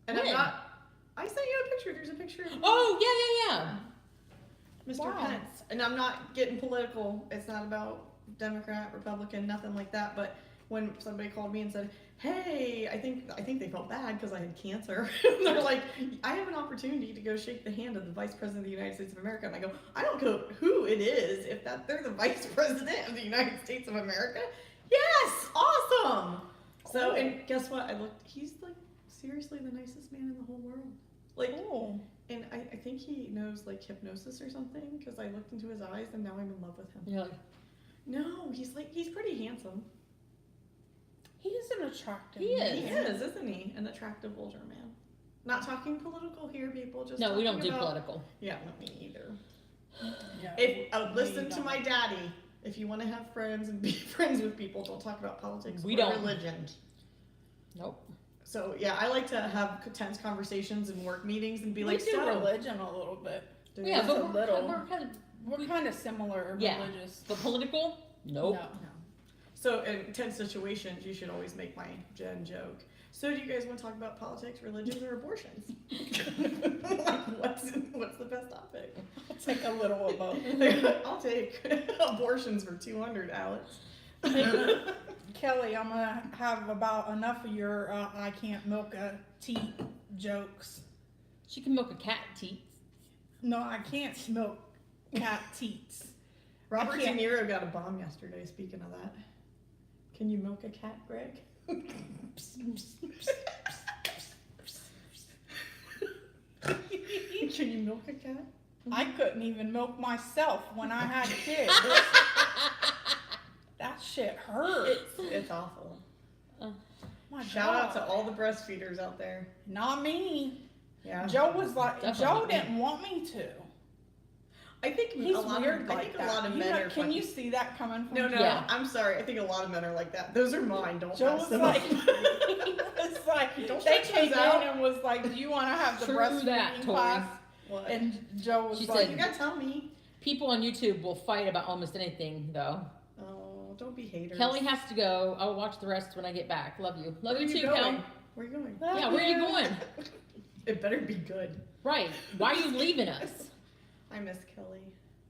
And When? I sent you a picture. There's a picture of Oh, yeah. Mr. Wow. Pence. And I'm not getting political. It's not about Democrat, Republican, nothing like that. But when somebody called me and said, hey, I think they felt bad because I had cancer. They're like, I have an opportunity to go shake the hand of the Vice President of the United States of America. And I go, I don't know who it is. If they're the Vice President of the United States of America, yes, awesome. So, and guess what? He's like seriously the nicest man in the whole world. Like, Cool. and I think he knows like hypnosis or something because I looked into his eyes and now I'm in love with him. You're like, No, he's pretty handsome. He is an attractive He man. is. He is, isn't he? An attractive older man. Not talking political here, people. Just no, we don't talking do about- political. Yeah, not me either. Yeah, Listen we to don't. my daddy. If you want to have friends and be friends with people, don't talk about politics We or don't. religion. Nope. So yeah, I like to have tense conversations and work meetings and be We like, do so. religion a little bit. Do Yeah, you? but a little. we're We're kind of similar Yeah. religious. but political? Nope. No. No. So in tense situations, you should always make my Jenn joke. So do you guys want to talk about politics, religion, or abortions? Like, what's the best topic? I'll take a little of both. I'll take abortions for 200, Alex. Kelly, I'm gonna have about enough of your I can't milk a teat jokes. She can milk a cat teats. No, I can't milk cat teats. Robert De can't- Niro got a bomb yesterday, speaking of that. Can you milk a cat, Greg? Can you milk a cat? I couldn't even milk myself when I had kids. That shit hurt. It's awful. My Shout out to God. all the breastfeeders out there. Not me. Yeah. Joe was like, Definitely Joe not me. didn't want me to. I think He's a lot weird of, like I think that. a lot of You men know- are can you fucking- see that coming from No, me? Yeah. I'm sorry. I think a lot of men are like that. Those are mine. Don't Joe mess was them like, up. he was like, Don't they stretch came those in out. and was like, do you want to have the True breastfeeding that, Tori. class? What? And Joe was She like, You gotta tell me. People on YouTube will fight about almost anything, though. Oh, don't be haters. Kelly has to go. I'll watch the rest when I get back. Love you. Love Where you are too, going? Kel. Where are you going? Yeah, where are you going? It better be good. Right. Why are you leaving us? I miss Kelly.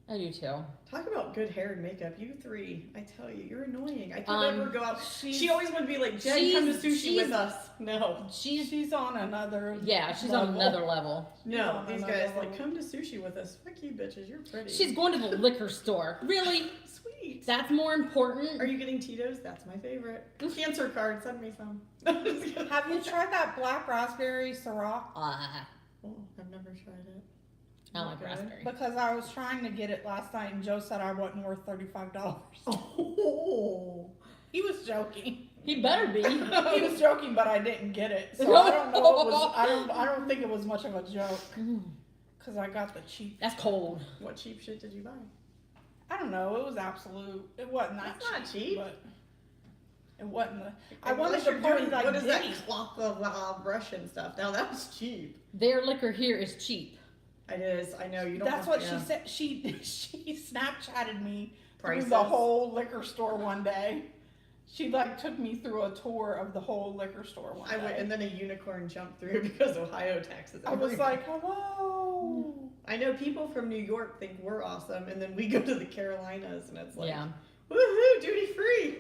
I do too. Talk about good hair and makeup. You three, I tell you, you're annoying. I could Um, never go out. she's, She always would be like, Jen, come to sushi she's- with us. No. she's on another Yeah, she's level. on another level. No, on these another guys level. like, come to sushi with us. Fuck you, bitches. You're pretty. She's going to the liquor store. Really? sweet. That's more important? Are you getting Tito's? That's my favorite. Cancer card. Send me some. Have you tried that black raspberry Ciroc? Oh, I've never tried it. I like Okay. raspberry. Because I was trying to get it last night and Joe said I wasn't worth $35. Oh. He was joking. He better be. He was joking, but I didn't get it. So I don't know. It was, I don't think it was much of a joke because I got the cheap. That's cold. What cheap shit did you buy? I don't know. It was absolute. It wasn't that That's not cheap. but it wasn't. I Unless wanted you're to party doing- like what is that Diddy. cloth of Russian stuff? Now that was cheap. Their liquor here is cheap. It is. I know you don't. That's have- what yeah. she said. She Snapchatted me Prices. through the whole liquor store one day. She like took me through a tour of the whole liquor store one I day. went, and then a unicorn jumped through because Ohio taxes. I was everything. like, hello. I know people from New York think we're awesome, and then we go to the Carolinas, and it's like, Yeah. woohoo, duty free.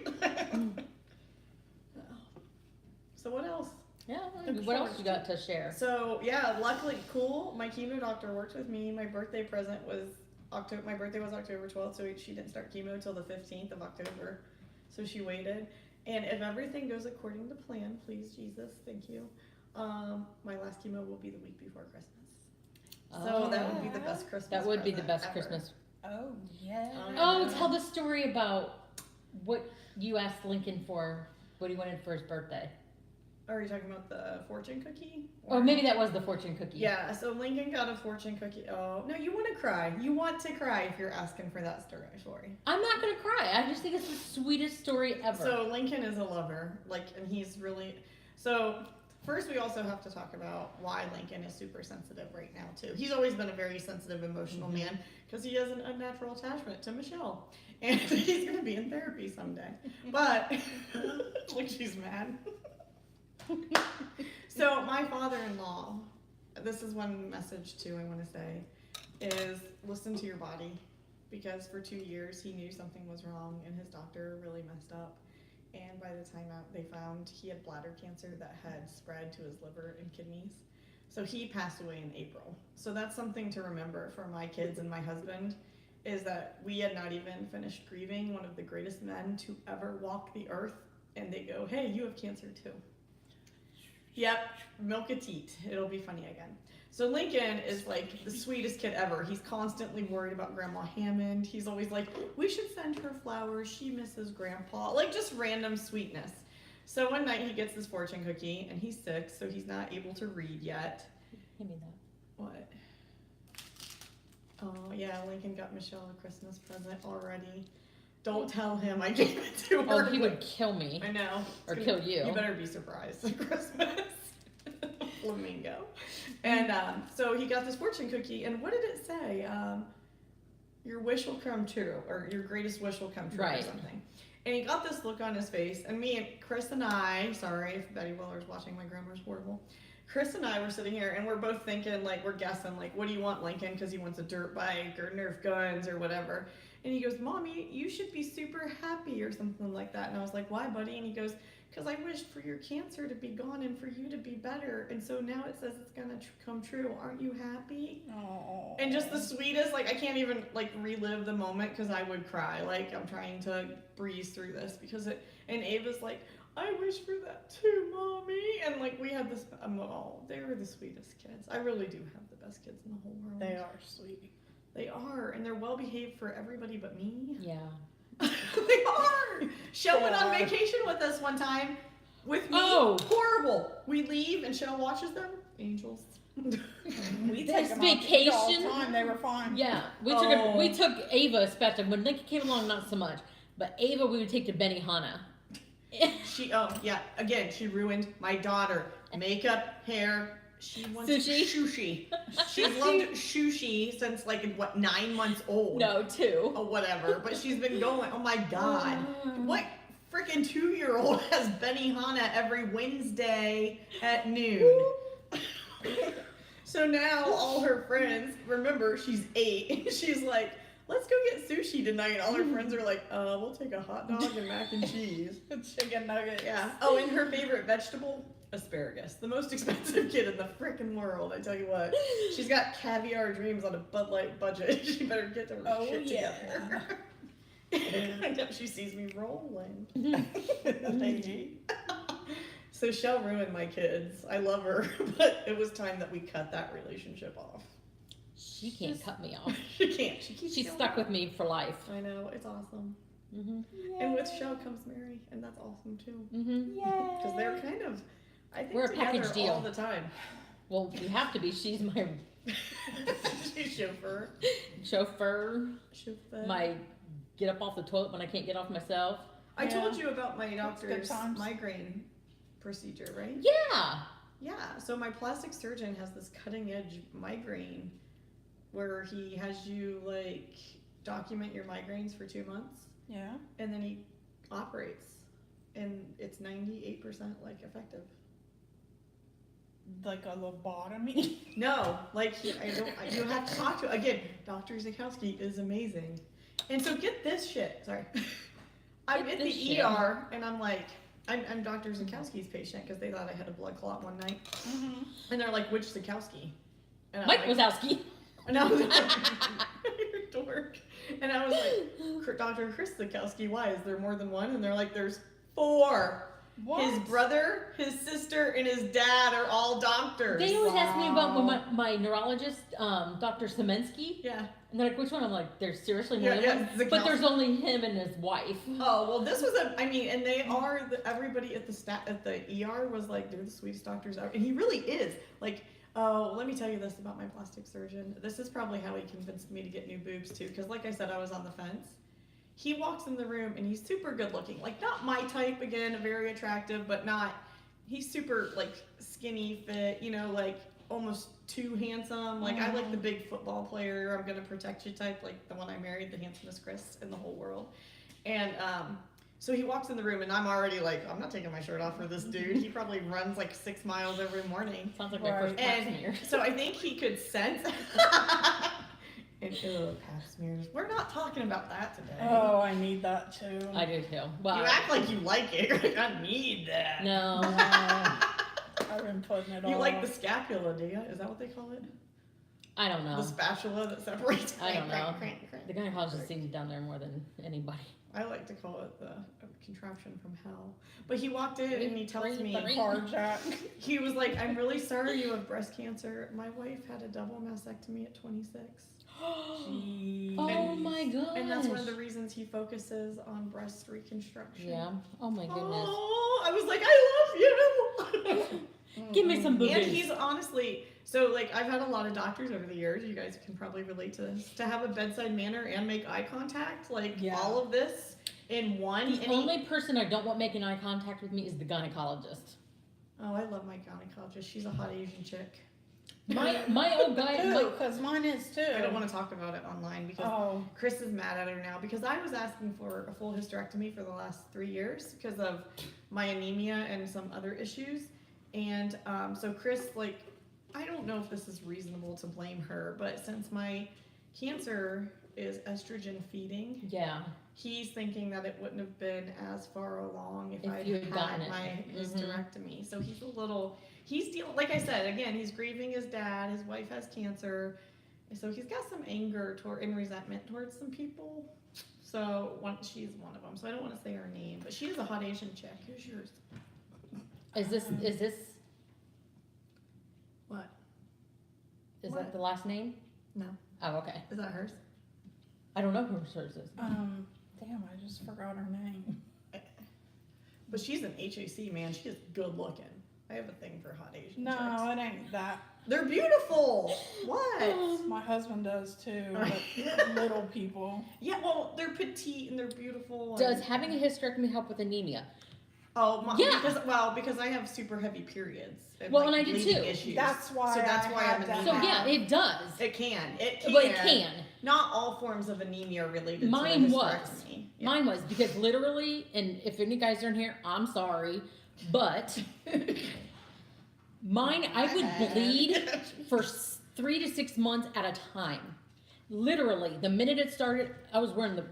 So what else? Yeah. Look What else forward you got to share? So yeah, luckily, cool. My chemo doctor worked with me. My birthday present was October. My birthday was October 12th, so she didn't start chemo till the 15th of October. So she waited. And if everything goes according to plan, please Jesus, thank you. My last chemo will be the week before Christmas. So that would be the best Christmas. That would be the present best ever. Christmas. Oh yeah. Oh, tell the story about what you asked Lincoln for, what he wanted for his birthday. Are you talking about the fortune cookie? Or maybe that was the fortune cookie. Yeah, so Lincoln got a fortune cookie. Oh, no, you want to cry. You want to cry if you're asking for that story. I'm not gonna cry. I just think it's the sweetest story ever. So Lincoln is a lover, and he's really, so first we also have to talk about why Lincoln is super sensitive right now too. He's always been a very sensitive, emotional man because he has an unnatural attachment to Michelle. And he's gonna be in therapy someday. But, look, she's mad. So my father-in-law, this is one message too I want to say, is listen to your body, because for 2 years he knew something was wrong and his doctor really messed up, and by the time out they found he had bladder cancer that had spread to his liver and kidneys. So he passed away in April. So that's something to remember for my kids and my husband, is that we had not even finished grieving one of the greatest men to ever walk the earth, and they go, hey, you have cancer too. Yep, milk a teat. It'll be funny again. So Lincoln is like the sweetest kid ever. He's constantly worried about Grandma Hammond. He's always like, we should send her flowers. She misses Grandpa. Like just random sweetness. So one night he gets this fortune cookie and he's sick, so he's not able to read yet. Give me that. What? Oh yeah, Lincoln got Michelle a Christmas present already. Don't tell him I gave it to her. Oh, he would kill me. I know. Or kill you. You better be surprised at Christmas. Flamingo. And so he got this fortune cookie, and what did it say? Your wish will come true, or your greatest wish will come true, or something. And he got this look on his face, and me and Chris and I, sorry if Betty Willer's watching, my grammar's horrible. Chris and I were sitting here, and we're both thinking, like, we're guessing, like, what do you want, Lincoln? Because he wants a dirt bike or Nerf guns or whatever. And he goes, Mommy, you should be super happy or something like that. And I was like, why, buddy? And he goes, because I wished for your cancer to be gone and for you to be better. And so now it says it's going to come true. Aren't you happy? Aww. And just the sweetest, like, I can't even, like, relive the moment because I would cry. Like, I'm trying to breeze through this because it, and Ava's like, I wish for that too, Mommy. And, like, we had this, oh, they were the sweetest kids. I really do have the best kids in the whole world. They are sweet. They are, and they're well behaved for everybody but me. Yeah. They are. Shell went on vacation with us one time. With me, horrible. We leave and Shell watches them. Angels. We This take them vacation? all the time. They were fine. Yeah. We took Ava especially. When Lincoln came along, not so much. But Ava we would take to Benihana. Again, she ruined my daughter. Makeup, hair. She wants sushi. She's loved sushi since, like, 9 months old? No, 2. Oh, whatever. But she's been going. Oh, my God. What freaking 2-year-old has Benihana every Wednesday at noon? So now all her friends, remember, she's 8. She's like, let's go get sushi tonight. All her friends are like, we'll take a hot dog and mac and cheese. Chicken nuggets. Yeah. Oh, and her favorite vegetable? Asparagus. The most expensive kid in the frickin' world, I tell you what. She's got caviar dreams on a Bud Light budget. She better get her shit together. Except she sees me rolling. So Shell ruined my kids. I love her, but it was time that we cut that relationship off. She can't cut me off. She can't. She's stuck with me for life. I know. It's awesome. Mm-hmm. And with Shell comes Mary, and that's awesome too. Mm-hmm. Because they're kind of, I think, we're a together package deal all the time. Well, you have to be. She's my She's chauffeur. Chauffeur. My get up off the toilet when I can't get off myself. I told you about my doctor's migraine procedure, right? Yeah. Yeah. So my plastic surgeon has this cutting edge migraine where he has you, like, document your migraines for 2 months. Yeah. And then he operates, and it's 98% like effective. Like a lobotomy? No, like you have to talk to, again, Dr. Zakowski is amazing. And so get this shit, sorry. I'm at the ER and I'm like, I'm Dr. Zakowski's patient because they thought I had a blood clot one night. Mm-hmm. And they're like, which Zakowski? And Mike Wazowski. And I was like, you're a dork. And I was like, Dr. Chris Zakowski, why? Is there more than one? And they're like, there's 4. What? His brother, his sister, and his dad are all doctors. They always ask me about my neurologist, Dr. Semensky. Yeah. And they're like, which one? I'm like, there's seriously more Yeah, than yeah, one? the But council- there's only him and his wife. Oh, well, this was and they are, everybody at the ER was like, they're the sweetest doctors ever. And he really is. Like, oh, let me tell you this about my plastic surgeon. This is probably how he convinced me to get new boobs too. Because like I said, I was on the fence. He walks in the room and he's super good looking. Like, not my type, again, very attractive, but not, he's super, like, skinny, fit, you know, like, almost too handsome. Like, I like the big football player, I'm gonna protect you type, like the one I married, the handsomest Chris in the whole world. And so he walks in the room and I'm already like, I'm not taking my shirt off for this dude. He probably runs like 6 miles every morning. Sounds like my first pap smear. So I think he could sense. And pap smears. We're not talking about that today. Oh, I need that too. I do too. Well, You act like you like it. You're like, I need that. no. I've been putting it on. You like the scapula, do you? Is that what they call it? I don't know. The spatula that separates. I don't know. Crank, crank, crank. The gynecologist seems down there more than anybody. I like to call it the contraption from hell. But he walked in and he tells me, Carjack. he was like, I'm really sorry you have breast cancer. My wife had a double mastectomy at 26. Jeez. Oh my gosh. And that's one of the reasons he focuses on breast reconstruction. Yeah. Oh my goodness. Oh, I was like, I love you. Give me some boobies. And he's honestly, so like I've had a lot of doctors over the years, you guys can probably relate to this, to have a bedside manner and make eye contact, like all of this in one. The only person I don't want making eye contact with me is the gynecologist. Oh, I love my gynecologist. She's a hot Asian chick. My old guy, Because mine is too. I don't want to talk about it online because Chris is mad at her now because I was asking for a full hysterectomy for the last 3 years because of my anemia and some other issues. And so Chris, like, I don't know if this is reasonable to blame her, but since my cancer is estrogen feeding, he's thinking that it wouldn't have been as far along if I had my hysterectomy. So he's a little, like I said, again, he's grieving his dad, his wife has cancer, so he's got some anger and resentment towards some people. So she's one of them, so I don't want to say her name, but she is a hot Asian chick. Who's yours? Is this What? Is that the last name? No. Oh, okay. Is that hers? I don't know who hers is. Damn, I just forgot her name. But she's an HAC, man. She is good looking. I have a thing for hot Asian chicks. No, it ain't that. They're beautiful. What? My husband does too. But little people. Yeah, well, they're petite and they're beautiful. Does having a hysterectomy help with anemia? Oh, because I have super heavy periods. And, and I do too. Issues. That's why. I'm anemic. So yeah, it does. It can. But it can. Not all forms of anemia are related Mine to was. hysterectomy. Yeah. Mine was because literally, and if any guys are in here, I'm sorry, but mine, I would bleed for 3 to 6 months at a time. Literally, the minute it started, I was wearing the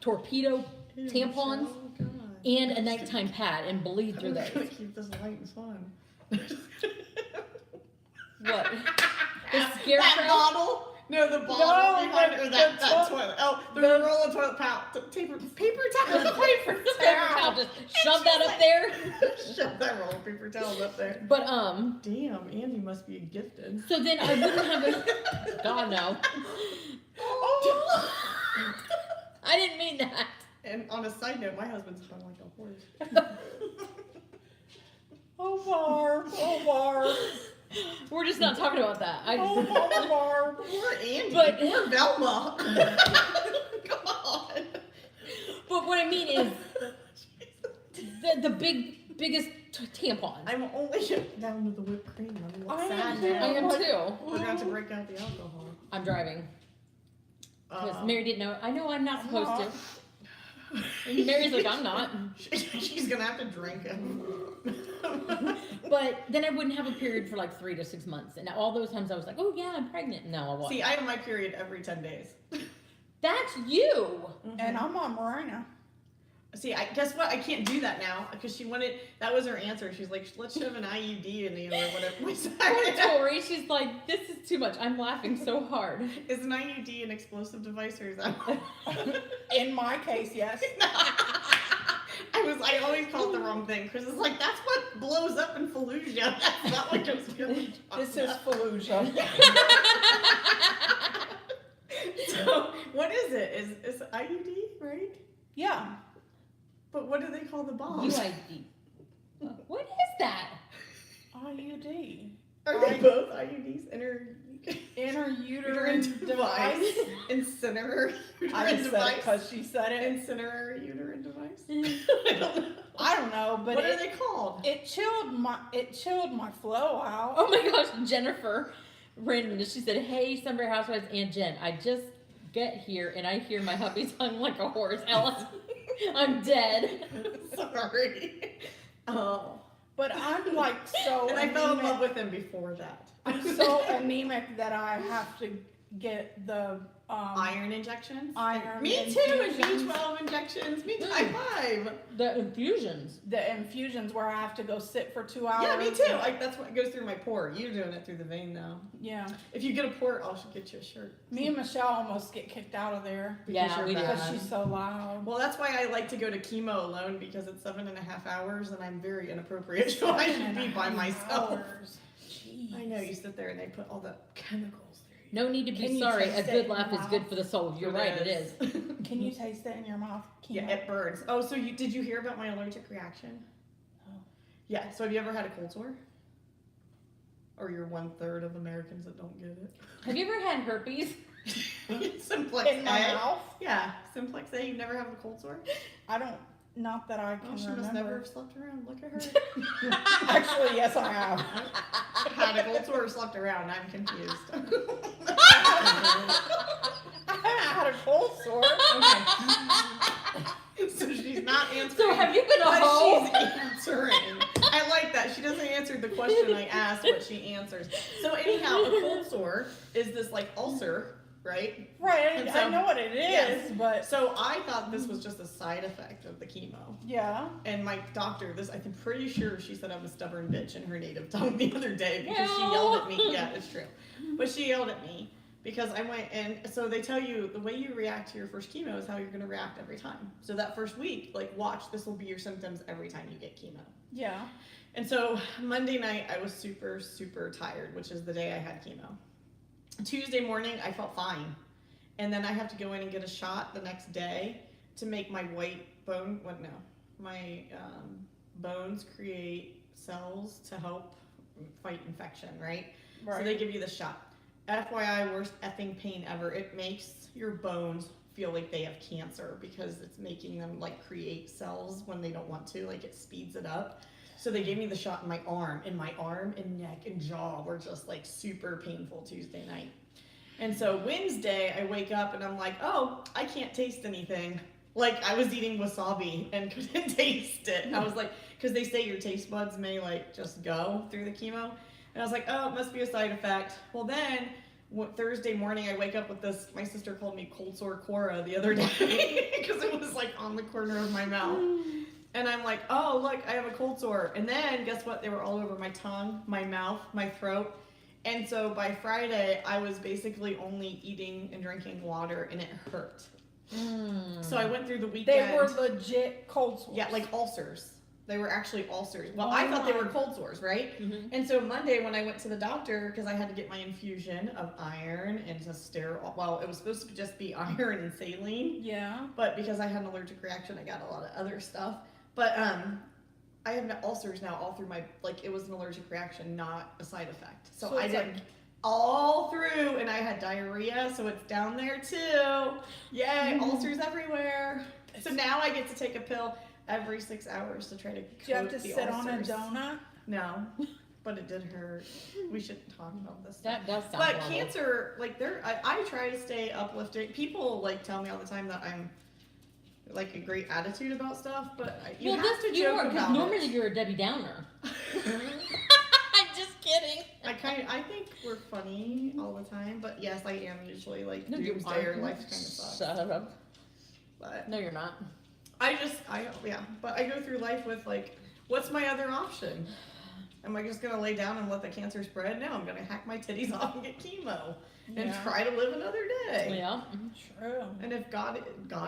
torpedo tampons and a nighttime pad and bleed through those. I'm gonna keep this light and fun. What? The scarecrow? That bottle? No, the bottle behind it, or that toilet. Oh, the roll of toilet paper towel. Paper towel. Just shove that up there. Shove that roll of paper towels up there. But damn, Andy must be gifted. So then I wouldn't have a. God no. I didn't mean that. And on a side note, my husband's hung like a horse. Oh, Barb. We're just not talking about that. Barb. Poor Andy. But poor Velma. God. But what I mean is the biggest tampons. I'm only down to the whipped cream. I'm sad now. I am too. We're going to break out the alcohol. I'm driving. Because Mary didn't know. I know I'm not supposed to. And Mary's like, I'm not. She's gonna have to drink it. But then I wouldn't have a period for like 3 to 6 months. And all those times I was like, oh yeah, I'm pregnant. No, I wasn't. See, I have my period every 10 days. That's you. And I'm on Mirena. See, guess what? I can't do that now because she wanted. That was her answer. She's like, let's shove an IUD in you or whatever. Poor Tori, she's like, this is too much. I'm laughing so hard. Is an IUD an explosive device or is that? In my case, yes. I always called the wrong thing. Chris is like, that's what blows up in Fallujah. That's not what goes. This is Fallujah. So is it? Is IUD, right? Yeah. But what do they call the bombs? UID. What is that? IUD. Are they both IUDs? Intrauterine device. Incinerary I uterine just said it device. because she said it. Incinerary uterine device. I don't know. I don't know, but What are they called? it chilled my flow out. Oh my gosh, Jennifer randomly, she said, "Hey, Sunbury Housewives and Jen, I just get here and I hear my hubby's hung like a horse. Ellen, I'm dead." Sorry. Oh. But I'm like so And I fell in anemic. love with him before that. I'm so anemic that I have to get the Iron injections? iron Me too, and infusions. B12 injections. Me too. High five. The infusions. The infusions where I have to go sit for 2 hours. Yeah, me too. Like that's what goes through my port. You're doing it through the vein though. Yeah. If you get a port, I'll get you a shirt. Me and Michelle almost get kicked out of there Yeah, you're we do. bad. because she's so loud. Well, that's why I like to go to chemo alone because it's 7.5 hours and I'm very inappropriate, so I should be by 7.5 myself. hours. Jeez. I know, you sit there and they put all the chemicals there. No need to Can be you sorry. taste A it good in laugh your is good mouth? for the soul. You're right, it is. Can you taste it in your mouth? Yeah, it burns. Oh, so did you hear about my allergic reaction? No. Yeah, so have you ever had a cold sore? Or you're 1/3 of Americans that don't get it? Have you ever had herpes? Simplex In my A. mouth? Yeah, Simplex A. You've never had a cold sore? I don't. Not that I can Oh, she remember. must never have slept around. Look at her. Actually, yes, I have. Had a cold sore or slept around. I'm confused. I haven't had a cold sore. Okay. So she's not answering. So have you been a but hoe? she's answering. I like that. She doesn't answer the question I asked, but she answers. So anyhow, a cold sore is this like ulcer, right? Right, And I so- know what it is, yes. but So I thought this was just a side effect of the chemo. yeah. And my doctor, I'm pretty sure she said I'm a stubborn bitch in her native tongue the other day because she Well. yelled at me. Yeah, it's true. But she yelled at me because I went and so they tell you the way you react to your first chemo is how you're going to react every time. So that first week, like watch, this will be your symptoms every time you get chemo. Yeah. And so Monday night I was super, super tired, which is the day I had chemo. Tuesday morning I felt fine. And then I have to go in and get a shot the next day to make my white bone, my bones create cells to help fight infection, right? Right. So they give you the shot. FYI, worst effing pain ever. It makes your bones feel like they have cancer because it's making them like create cells when they don't want to, like it speeds it up. So they gave me the shot in my arm and neck and jaw were just like super painful Tuesday night. And so Wednesday, I wake up and I'm like, oh, I can't taste anything. Like I was eating wasabi and couldn't taste it. I was like, because they say your taste buds may like just go through the chemo. And I was like, oh, it must be a side effect. Well, then Thursday morning, I wake up with this. My sister called me cold sore Cora the other day because it was like on the corner of my mouth. And I'm like, oh, look, I have a cold sore. And then guess what? They were all over my tongue, my mouth, my throat. And so by Friday, I was basically only eating and drinking water, and it hurt. So I went through the weekend. They were legit cold sores. Yeah, like ulcers. They were actually ulcers. Well, I thought they were cold sores, right? Mm-hmm. And so Monday when I went to the doctor, because I had to get my infusion of iron and to sterile, well, it was supposed to just be iron and saline, Yeah. but because I had an allergic reaction, I got a lot of other stuff. But I have ulcers now all through my, like it was an allergic reaction, not a side effect. So I it's did all through, and I had diarrhea, so it's down there too. Yay, ulcers everywhere. So now I get to take a pill every 6 hours to try to coat Do you have to the sit on a ulcers. donut? No, but it did hurt. We shouldn't talk about this stuff. That does sound But horrible. cancer, like I try to stay uplifting. People like tell me all the time that I'm like a great attitude about stuff, but you have to you joke are, 'cause about normally it. you're a Debbie Downer. I'm just kidding. I think we're funny all the time, but yes, I am usually like No, you doomsday or aren't. life kind of sucks. Shut up. But No, you're not. but I go through life with like, what's my other option? Am I just gonna lay down and let the cancer spread? No, I'm gonna hack my titties off and get chemo and Yeah. try to live another day. Yeah. True. And if God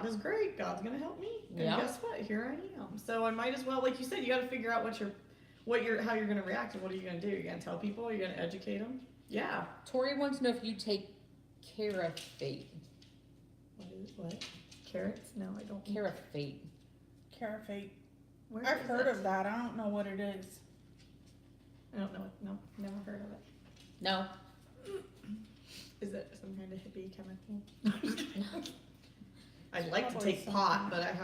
is great, God's gonna help me. And Yeah. guess what? Here I am. So I might as well, like you said, you got to figure out how you're gonna react and what are you gonna do? You're gonna tell people? You're gonna educate them? Yeah. Tori wants to know if you take care of fate. What is What? Carrots? No, I don't. Carafate. Carafate. Where I've is heard it? of that. I don't know what it is. I don't know. No, never heard of it. No. Is it some kind of hippie chemical? I'd like to Probably take pot, something. but I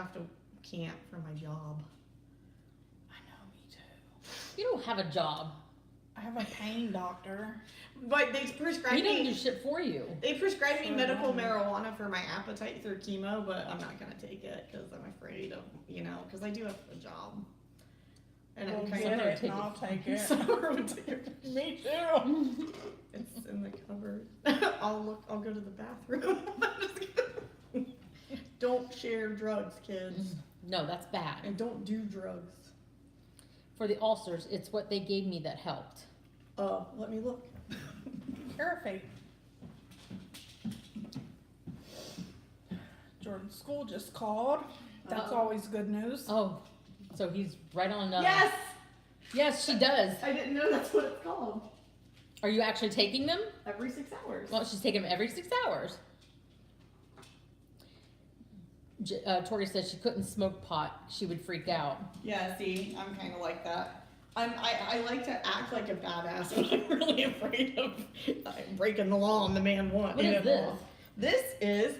can't for my job. I know, me too. You don't have a job. I have a pain doctor. But they prescribed We don't do me. shit for you. They prescribed me Sure medical don't. marijuana for my appetite through chemo, but I'm not gonna take it because I'm afraid of, because I do have a job. And We'll I'm get kind Summer it take and it. I'll take it. Summer would take it. Me too. It's in the cupboard. I'll go to the bathroom. Don't share drugs, kids. No, that's bad. And don't do drugs. For the ulcers, it's what they gave me that helped. Let me look. Carafate. Jordan's school just called. That's Uh-oh. always good news. Oh, so he's right on. Yes! Yes, she does. I didn't know that's what it's called. Are you actually taking them? Every 6 hours. Well, she's taking them every 6 hours. Tori said she couldn't smoke pot. She would freak out. Yeah, see, I'm kind of like that. I like to act like a badass, but I'm really afraid of breaking the law on the man one. What is this? This is,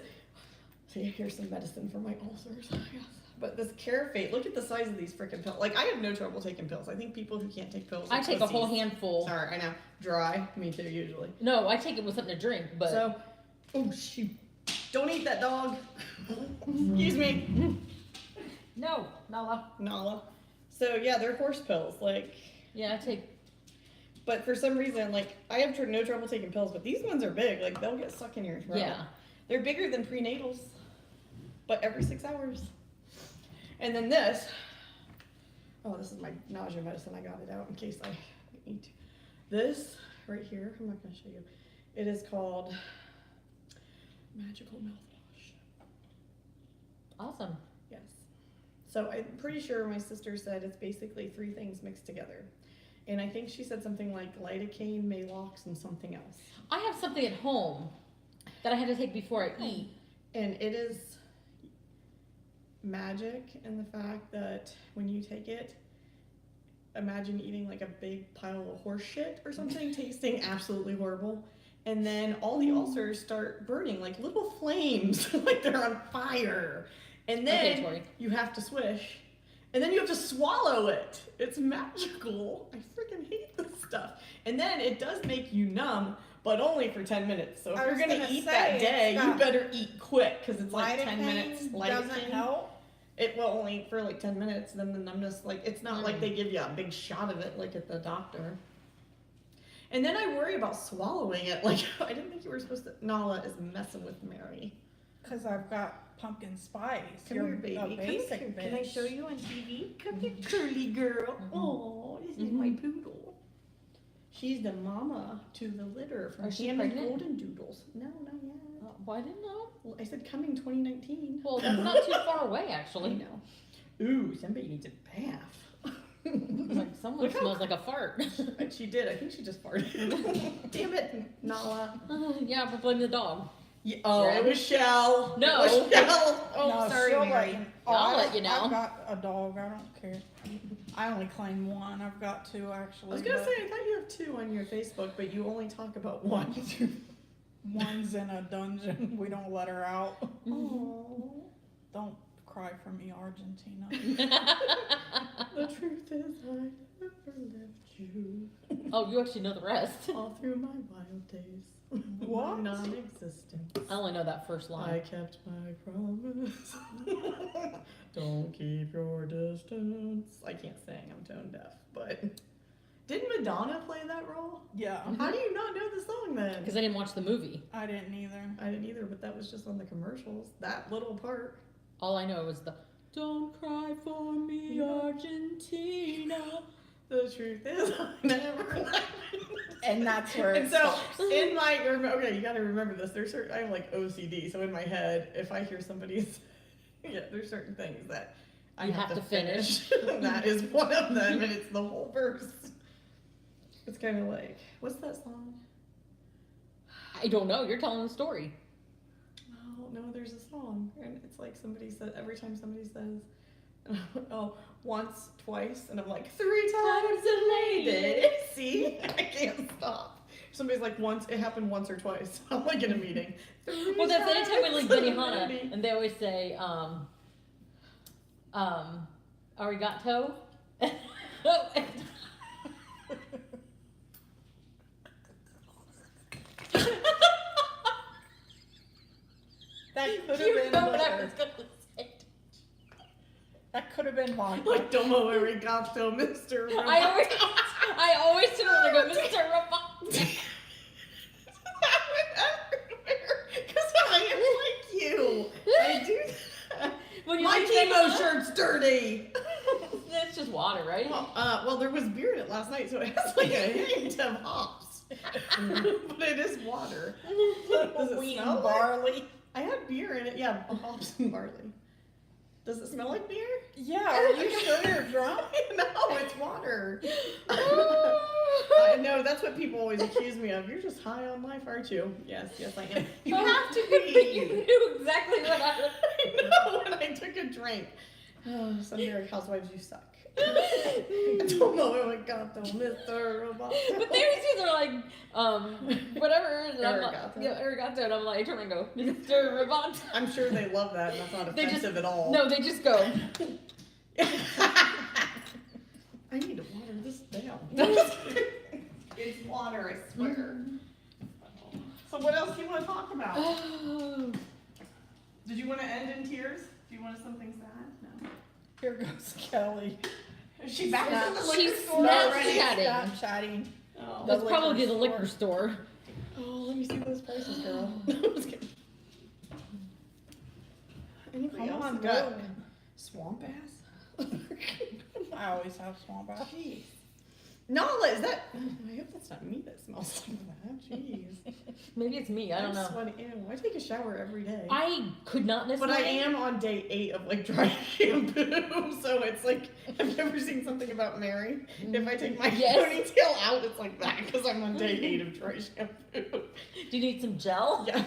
see, here's some medicine for my ulcers. Yes. But this Carafate, look at the size of these freaking pills. Like, I have no trouble taking pills. I think people who can't take pills are I take a whole pussies. handful. Sorry, I know. Dry. Me too, usually. No, I take it with something to drink, but So, oh shoot. Don't eat that dog. Excuse me. no, Nala. Nala. So yeah, they're horse pills. Like, Yeah, I take. but for some reason, like, I have no trouble taking pills, but these ones are big. Like, they'll get stuck in your throat. Yeah. They're bigger than prenatals, but every 6 hours. And then this. Oh, this is my nausea medicine. I got it out in case I eat. This right here. I'm not gonna show you. It is called Magical Mouthwash. Awesome. Yes. So I'm pretty sure my sister said it's basically 3 things mixed together. And I think she said something like lidocaine, Maalox, and something else. I have something at home that I had to take before I eat. And it is magic in the fact that when you take it, imagine eating like a big pile of horse shit or something, tasting absolutely horrible. And then all the ulcers start burning like little flames, like they're on fire. And then Okay, Tori. you have to swish. And then you have to swallow it. It's magical. I freaking hate this stuff. And then it does make you numb, but only for 10 minutes. So if I you're was gonna gonna eat say, that it's day, you got better eat quick because it's like 10 Lidocaine minutes. doesn't Lidocaine. help. It will only for like 10 minutes. Then the numbness, like it's not like they give you a big shot of it like at the doctor. And then I worry about swallowing it. Like I didn't think you were supposed to. Nala is messing with Mary. Because I've got pumpkin spice. Come You're here, baby. a Come basic here. bitch. Can I show you on TV? Come here, curly girl. Oh, this is my poodle. She's the mama to the litter from Is she Ham and pregnant? Golden Doodles. No, not yet. Well, I didn't know. Well, I said coming 2019. Well, it's not too far away, I actually. know. Ooh, somebody needs a bath. Like someone Look how smells like a fart. And she did. I think she just farted. Damn it, Nala. Yeah, but blame the dog. Yeah, oh, Jen? it was Shell. No. It was Shell. Oh, No, sorry, she'll Mary. let you- I'll I- let you know. I've got a dog. I don't care. I only claim one. I've got 2 actually. I was gonna but say I thought you have 2 on your Facebook, but you only talk about one. one's in a dungeon. We don't let her out. Oh, Don't cry for me, Argentina. the truth is I never left you. Oh, you actually know the rest. All through my wild days. What? Non-existence. I only know that first I line. kept my promise. Don't keep your distance. I can't sing, I'm tone deaf, but didn't Madonna play that role? Yeah, How do you not know the song then? Because I didn't watch the movie. I didn't either. I didn't either, but that was just on the commercials. That little part. All I know was the "Don't cry for me, Yeah. Argentina." The truth is, I never left. And that's where it And so, stops. in my, okay, you gotta remember this. There's certain, I have like OCD, so in my head, if I hear somebody's, yeah, there's certain things that I You have have to to finish. And that is one of them, and it's the whole verse. It's kind of like, what's that song? I don't know. You're telling the story. oh no, there's a song, and it's like somebody said every time somebody says, oh, once, twice, and I'm like 3 times a lady. See, I can't stop. Somebody's like once, it happened once or twice. I'm like in a meeting. Well, that's anytime we times like a Benihana, lady. and they always say, arigato. That could You have been know what I liquor. was gonna say. That could have been vodka. Like domo arigato, Mr. I always turn around and go, Mr. Robot. Because I am like you. I do that. When you My leave chemo that- shirt's dirty. That's just water, right? Well, there was beer in it last night, so it has like a hint of hops. But it is water. Does it Wheat smell and like- barley. I had beer in it. Yeah, hops and barley. Does it smell like beer? Yeah, are you sure you're drunk? No, it's water. I know, that's what people always accuse me of. You're just high on life, aren't you? Yes, I am. You have to But you be. knew exactly what I was. I know when I took a drink. Oh, Sunbury Housewives, you suck. I don't know what I got though, Mr. Robot. But they're like, whatever. And I'm like, Arigato. yeah, arigato. And I'm like, I turn and go, Mr. Robot. I'm sure they love that, and that's not They just- offensive at all. No, they just go. I need to water this down. It's water, I swear. So what else do you want to talk about? Oh. Did you want to end in tears? Do you want something sad? No. Here goes Kelly. Is she back in the liquor She's store not already? chatting. Stop chatting. Oh. That's The probably liquor the liquor store. Oh, let me see those prices, girl. I'm just kidding. Anybody Come else on, got go. swamp ass? I always have swamp ass. Jeez. Nala, is that? I hope that's not me that smells like that. Jeez. Maybe it's me. I don't know. I'm sweating. Ew, I take a shower every day. I could not miss But I mine. am on day 8 of like dry shampoo, so it's like, have you ever seen something about Mary? If I take my Yes. ponytail out, it's like that because I'm on day 8 of dry shampoo. Do you need some gel? Yeah.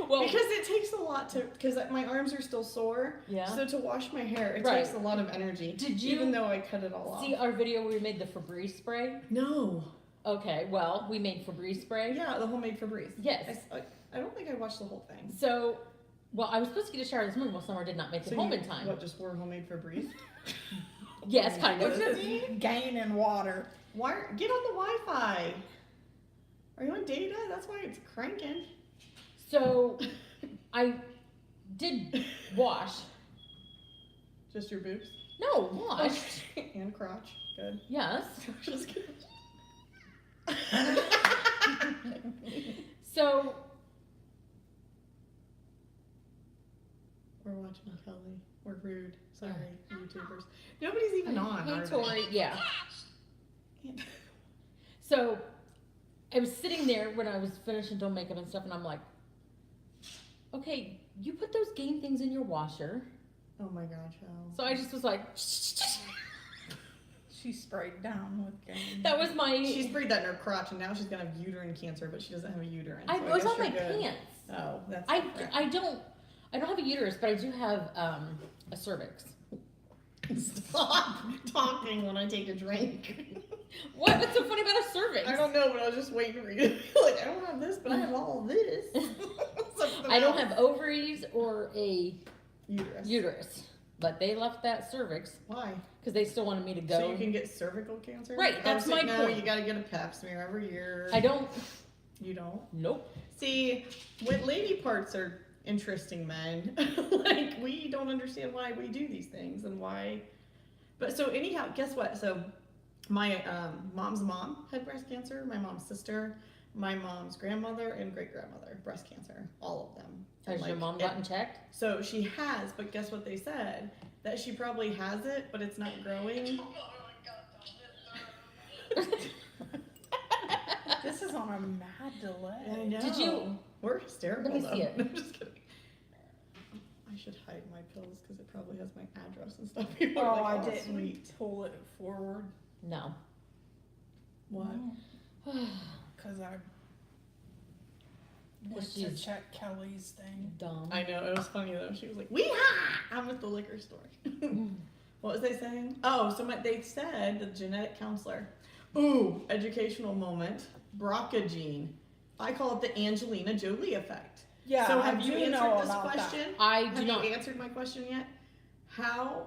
Well, Because it takes a lot to, because my arms are still sore. yeah. So to wash my hair, it Right. takes a lot of energy. Did you even though I cut it all see off? our video where we made the Febreze spray? No. Okay, well, we made Febreze spray. Yeah, the homemade Febreze. Yes. I don't think I watched the whole thing. So, well, I was supposed to get a shower this morning. Well, Summer did not make it home in time. What, just wore homemade Febreze? Yes, kind What of. does that mean? Gaining water. Why? Get on the Wi-Fi. Are you on data? That's why it's cranking. So, I did wash. Just your boobs? No, washed. And crotch. Good. Yes. Just kidding. So, We're watching Kelly. We're rude. Sorry, YouTubers. Nobody's even on. hey are they? Tori, yeah. So, I was sitting there when I was finishing doing makeup and stuff, and I'm like, okay, you put those game things in your washer. Oh my gosh, Hal. So I just was like, She sprayed down with gain. that was my. She sprayed that in her crotch, and now she's gonna have uterine cancer, but she doesn't have a uterine. I so was guess on my you're good. pants. Oh, that's. I different. don't have a uterus, but I do have a cervix. Stop talking when I take a drink. What? What's so funny about a cervix? I don't know, but I was just waiting for you to be like, I don't have this, but I have all this. Something I don't else. have ovaries or a uterus. uterus, but they left that cervix Why? because they still wanted me to go. So you can get cervical cancer? Right, I that's was like, my no, point. you gotta get a pap smear every year. I don't. You don't? Nope. See, when lady parts are interesting, men. Like, we don't understand why we do these things and why. But so anyhow, guess what? So my mom's mom had breast cancer, my mom's sister, my mom's grandmother, and great grandmother, breast cancer. All of them. Has And, your mom gotten checked? So she has, but guess what they said? That she probably has it, but it's not growing. This is on a mad delay. I know. Did you- We're hysterical. Let me see though. it. I'm just kidding. I should hide my pills because it probably has my address and stuff. People Oh, are like, I oh, didn't sweet. pull it forward. No. What? Because I Went to She's check Kelly's thing. dumb. I know, it was funny though. She was like, "Wee-ha! I'm at the liquor store." What was they saying? Oh, so they said, the genetic counselor, ooh, educational moment, BRCA gene. I call it the Angelina Jolie effect. Yeah, So I have you do answered know this about question? I do Have not. you answered my question yet? How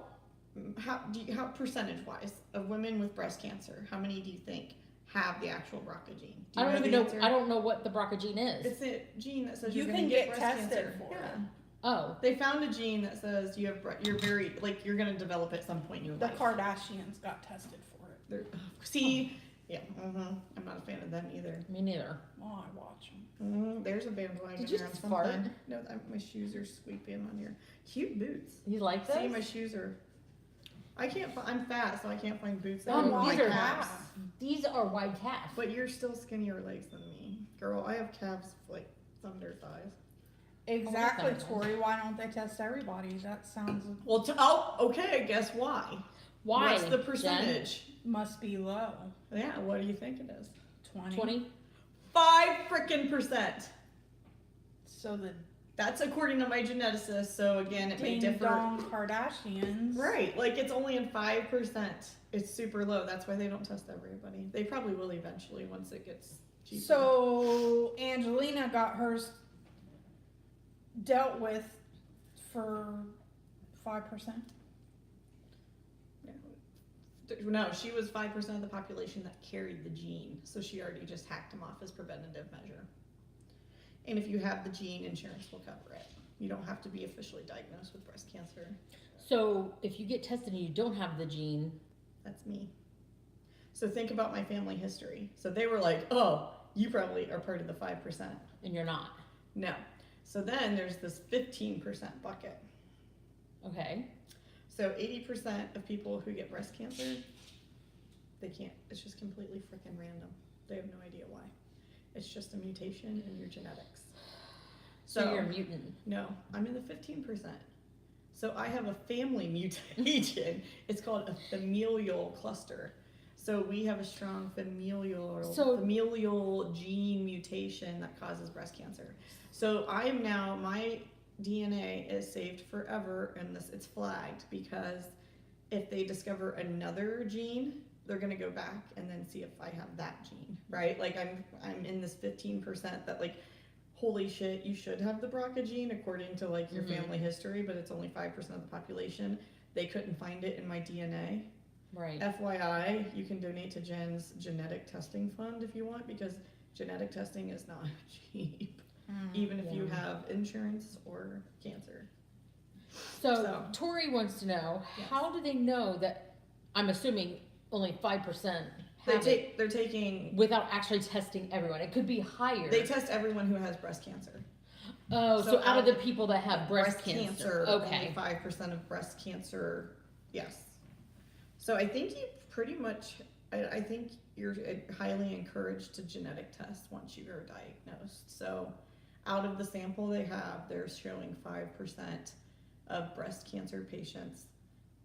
percentage wise of women with breast cancer, how many do you think have the actual BRCA gene? Do I you don't even the know. answer? I don't know what the BRCA gene is. It's a gene that says You you're can gonna get breast tested cancer. for Yeah. it. Oh, They found a gene that says you have you're very like you're gonna develop at some point in your The life. Kardashians got tested for it. See, yeah, I'm not a fan of them either. me neither. Oh, I watch them. There's a bandwagon Did you around just something. fart? No, my shoes are squeaking on here. Cute boots. You like See, those? my shoes are. I can't. I'm fat, so I can't find boots that Oh, go These on my these are calves. These are wide calf. But you're still skinnier legs than me, girl. I have calves like thunder thighs. Exactly, that. Tori. Why don't they test everybody? That sounds Well, okay. Guess why? Why? What's the Jen? percentage? must be low. Yeah. What do you think it is? 20. 20? 5% So the That's according to my geneticist. So again, it may ding differ. dong Kardashians. Right, like it's only in 5%. It's super low. That's why they don't test everybody. They probably will eventually once it gets cheaper. So Angelina got hers dealt with for 5%. No, she was 5% of the population that carried the gene. So she already just hacked them off as preventative measure. And if you have the gene, insurance will cover it. You don't have to be officially diagnosed with breast cancer. So if you get tested and you don't have the gene, That's me. So think about my family history. So they were like, oh, you probably are part of the 5%. and you're not. No. So then there's this 15% bucket. Okay. So 80% of people who get breast cancer, they can't. It's just completely freaking random. They have no idea why. It's just a mutation in your genetics. So you're a mutant. No, I'm in the 15%. So I have a family mutation. It's called a familial cluster. So we have a strong familial gene mutation that causes breast cancer. So I am now, my DNA is saved forever, and it's flagged because if they discover another gene, they're gonna go back and then see if I have that gene, right? Like I'm in this 15% that like, holy shit, you should have the BRCA gene according to like your family history, but it's only 5% of the population. They couldn't find it in my DNA. Right. FYI, you can donate to Jenn's genetic testing fund if you want, because genetic testing is not cheap, even if you have insurance or cancer. So Tori wants to know, Yes. how do they know that, I'm assuming only 5% They're have it taking. without actually testing everyone? It could be higher. They test everyone who has breast cancer. Oh, so out of the people that have breast cancer, cancer. only Okay. 5% of breast cancer. Yes. So I think you pretty much. I think you're highly encouraged to genetic test once you are diagnosed. So out of the sample they have, they're showing 5% of breast cancer patients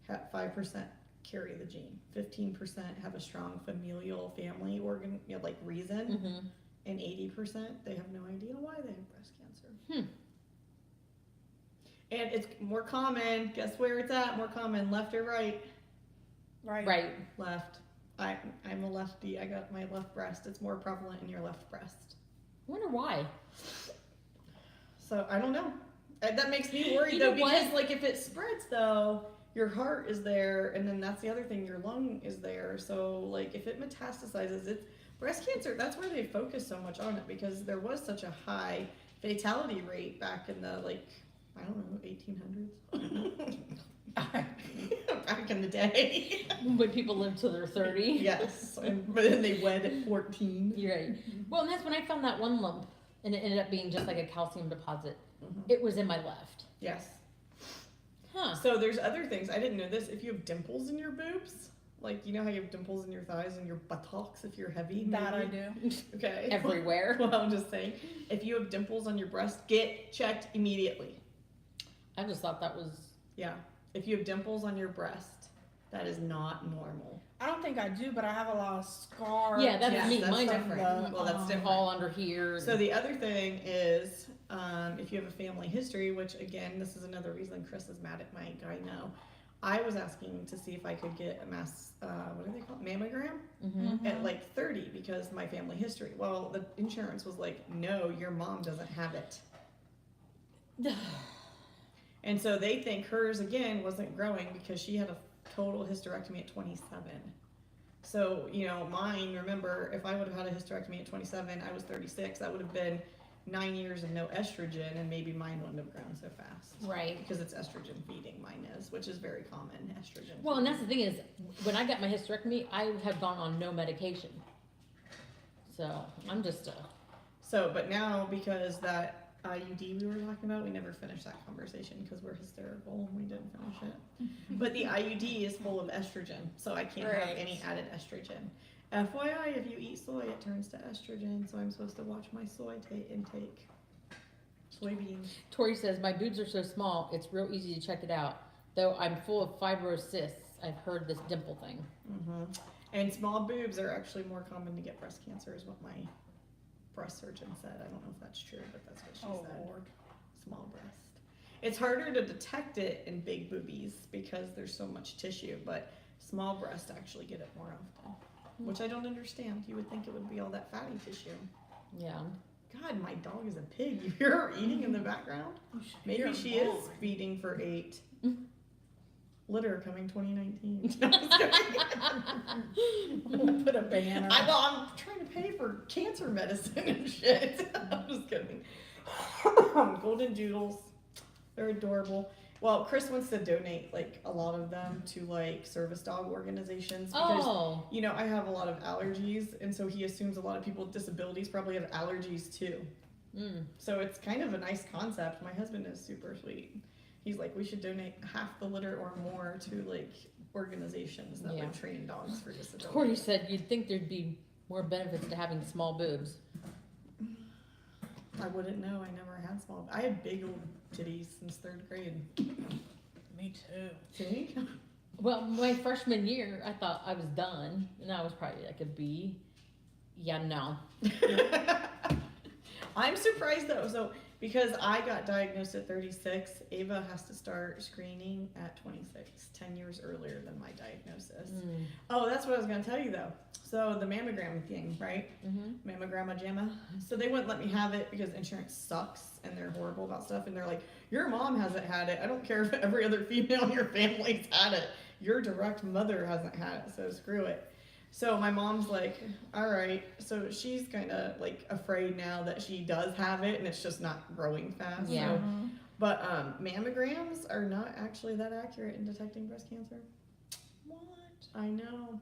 have 5% carry the gene. 15% have a strong familial family organ, like reason, Mm-hmm. and 80% they have no idea why they have breast cancer. And it's more common. Guess where it's at? More common, left or right? Right. Left. I'm a lefty. I got my left breast. It's more prevalent in your left breast. I wonder why. So I don't know. That makes me worried You though, know what? because like if it spreads though, your heart is there, and then that's the other thing, your lung is there. So like if it metastasizes, it's breast cancer. That's why they focus so much on it, because there was such a high fatality rate back in the like, I don't know, 1800s. Back in the day. When people live till they're 30. Yes, but then they wed at 14. You're right. Well, and that's when I found that one lump, and it ended up being just like a calcium deposit. Mhm. It was in my left. Yes. Huh. So there's other things. I didn't know this. If you have dimples in your boobs, like you know how you have dimples in your thighs and your buttocks if you're heavy? That I maybe? do. Okay. Everywhere. Well, I'm just saying, if you have dimples on your breast, get checked immediately. I just thought that was. Yeah. If you have dimples on your breast, That is not normal. I don't think I do, but I have a lot of scars. Yeah, that's Yes, me. that's Mine different. Well, that's different. all under here. So the other thing is, if you have a family history, which again, this is another reason Chris is mad at my gyno. I was asking to see if I could get a what do they call it, mammogram at like 30 because my family history. Well, the insurance was like, no, your mom doesn't have it. And so they think hers again wasn't growing because she had a total hysterectomy at 27. So, you know, mine, remember, if I would have had a hysterectomy at 27, I was 36, that would have been 9 years of no estrogen, and maybe mine wouldn't have grown so fast. Right. Because it's estrogen feeding, mine is, which is very common, estrogen. Well, and that's the thing is, when I got my hysterectomy, I have gone on no medication. So, I'm just So, but now, because that IUD we were talking about, we never finished that conversation because we're hysterical. We didn't finish it. But the IUD is full of estrogen, so I can't have any added estrogen. FYI, if you eat soy, it turns to estrogen, so I'm supposed to watch my soy intake. Soybeans. Tori says, my boobs are so small, it's real easy to check it out. Though I'm full of fibrocysts, I've heard this dimple thing. And small boobs are actually more common to get breast cancer, is what my breast surgeon said. I don't know if that's true, but that's what she said. Lord. Small breast. It's harder to detect it in big boobies because there's so much tissue, but small breast actually get it more often, which I don't understand. You would think it would be all that fatty tissue. Yeah. God, my dog is a pig. You hear her eating in the background? Maybe she is feeding for 8. Litter coming 2019. We'll put a banner. I'm trying to pay for cancer medicine and shit. I'm just kidding. Golden Doodles. They're adorable. Well, Chris wants to donate like a lot of them to like service dog organizations because you know, I have a lot of allergies, and so he assumes a lot of people with disabilities probably have allergies too. So it's kind of a nice concept. My husband is super sweet. He's like, we should donate half the litter or more to like organizations that would train dogs for disabilities. Tori said you'd think there'd be more benefits to having small boobs. I wouldn't know. I never had small. I had big old titties since 3rd grade. Me too. See? Well, my freshman year, I thought I was done, and I was probably like a B. Yeah, no. I'm surprised though. So because I got diagnosed at 36, Ava has to start screening at 26, 10 years earlier than my diagnosis. Oh, that's what I was going to tell you though. So the mammogram thing, right? Mammograma jamma. So they wouldn't let me have it because insurance sucks and they're horrible about stuff. And they're like, your mom hasn't had it. I don't care if every other female in your family's had it. Your direct mother hasn't had it, so screw it. So my mom's like, all right. So she's kind of like afraid now that she does have it and it's just not growing fast. Yeah. So, but mammograms are not actually that accurate in detecting breast cancer. What? I know.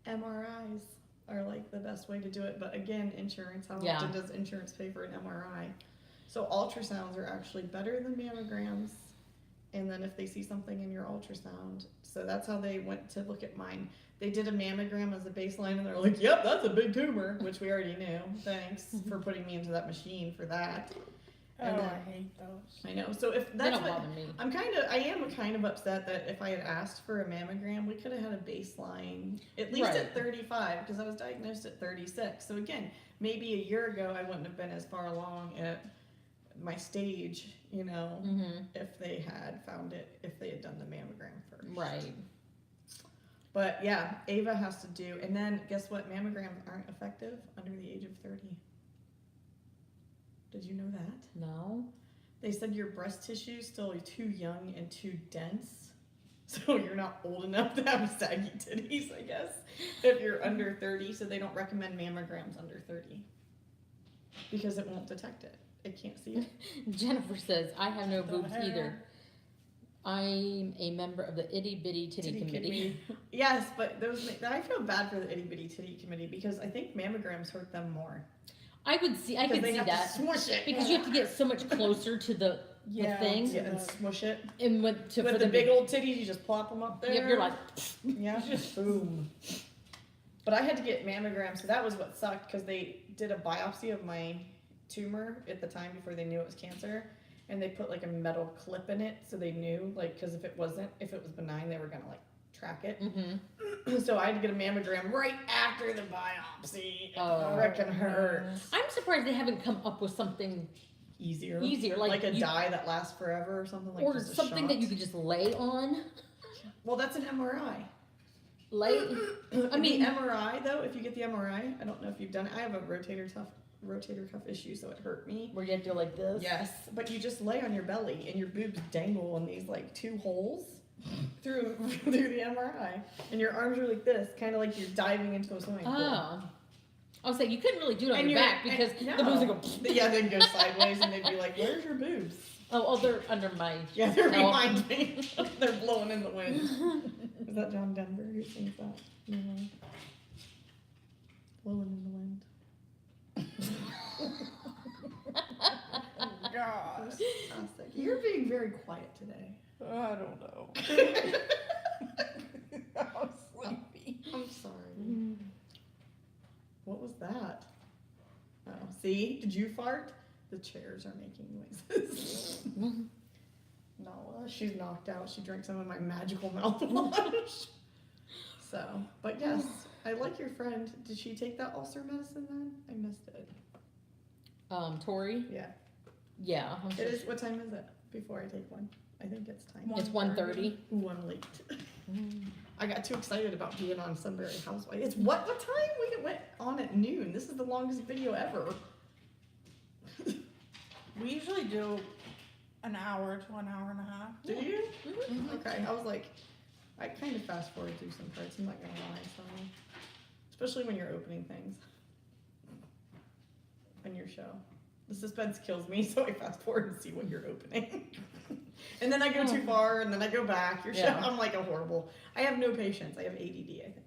MRIs are like the best way to do it. But again, insurance, how often does insurance pay for an MRI? So ultrasounds are actually better than mammograms. And then if they see something in your ultrasound, so that's how they went to look at mine. They did a mammogram as a baseline and they're like, yep, that's a big tumor, which we already knew. Thanks for putting me into that machine for that. And I hate those. I know. So if They that's don't what, bother me. I am kind of upset that if I had asked for a mammogram, we could have had a baseline, at least at 35, because I was diagnosed at 36. So again, maybe a year ago, I wouldn't have been as far along at my stage, you know, if they had found it, if they had done the mammogram first. Right. But yeah, Ava has to do, and then guess what? Mammograms aren't effective under the age of 30. Did you know that? No. They said your breast tissue is still too young and too dense. So you're not old enough to have saggy titties, I guess, if you're under 30. So they don't recommend mammograms under 30 because it won't detect it. It can't see it. Jennifer says, I have no boobs either. I'm a member of the Itty Bitty Titty Committee. Yes, but I feel bad for the Itty Bitty Titty Committee because I think mammograms hurt them more. I could see that. To smush it. Because you have to get so much closer to the thing. Yeah, and smush it. And with the big old titties, you just plop them up there. Yep, you're like, yeah, boom. But I had to get mammograms, so that was what sucked because they did a biopsy of my tumor at the time before they knew it was cancer. And they put like a metal clip in it so they knew, like, because if it was benign, they were gonna like bracket. Mm-hmm. So I had to get a mammogram right after the biopsy. Oh. It frickin' hurts. I'm surprised they haven't come up with something Easier. like a dye that lasts forever or something like or just a something that shot. you could just lay on. Well, that's an MRI. Lay. I mean, the MRI though, if you get the MRI, I don't know if you've done it. I have a rotator cuff issue, so it hurt me. where you have to go like this. Yes, but you just lay on your belly and your boobs dangle in these like 2 holes through the MRI, and your arms are like this, kind of like you're diving into a swimming pool. Oh. I was saying you couldn't really do it on And your you're- back because and- the boobs no. would go. Yeah, they'd go sideways and they'd be like, "Where's your boobs?" Oh, they're under my. Yeah, they're No. behind me. They're blowing in the wind. Is that John Denver who sings that? No. Blowing in the wind. God. Fantastic. You're being very quiet today. I don't know. I'm sleepy. I'm sorry. What was that? Oh, see? Did you fart? The chairs are making noises. No, she's knocked out. She drank some of my magical mouthwash. So, but yes, I like your friend. Did she take that ulcer medicine then? I missed it. Tori. Yeah. Yeah. I'm It sure is. What time is it? Before I take one. I think it's time. It's 1:30. Ooh, I'm late. I got too excited about being on Sunbury Housewives. It's what time? We went on at noon. This is the longest video ever. We usually do an hour to an hour and a half. Do you? Mhm. Okay. I was like, I kind of fast forward through some parts. I'm not gonna lie. So, especially when you're opening things on your show, the suspense kills me. So I fast forward and see what you're opening, and then I go too far, and then I go back. Your show. Yeah. I'm like a horrible. I have no patience. I have ADD. I think.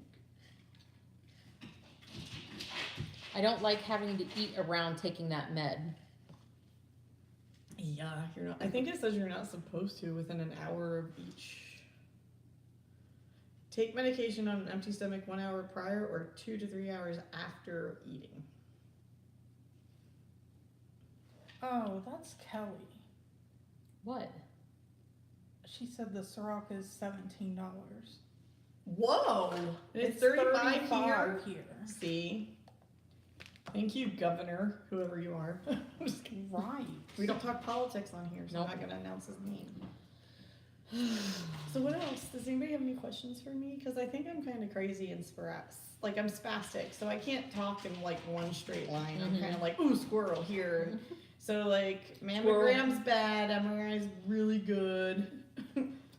I don't like having to eat around taking that med. Yeah, you're not. I think it says you're not supposed to within an hour of each. Take medication on an empty stomach 1 hour prior or 2 to 3 hours after eating. Oh, that's Kelly. What? She said the Ciroc is $17. Whoa! It's 35 here. here. See? Thank you, Governor, whoever you are. I'm just kidding. Right. We don't talk politics on here, so Nope. I'm not going to announce his name. So what else? Does anybody have any questions for me? Because I think I'm kind of crazy and like I'm spastic, so I can't talk in like one straight line. I'm kind of like, ooh, squirrel here. So like mammogram's bad, MRI's really good.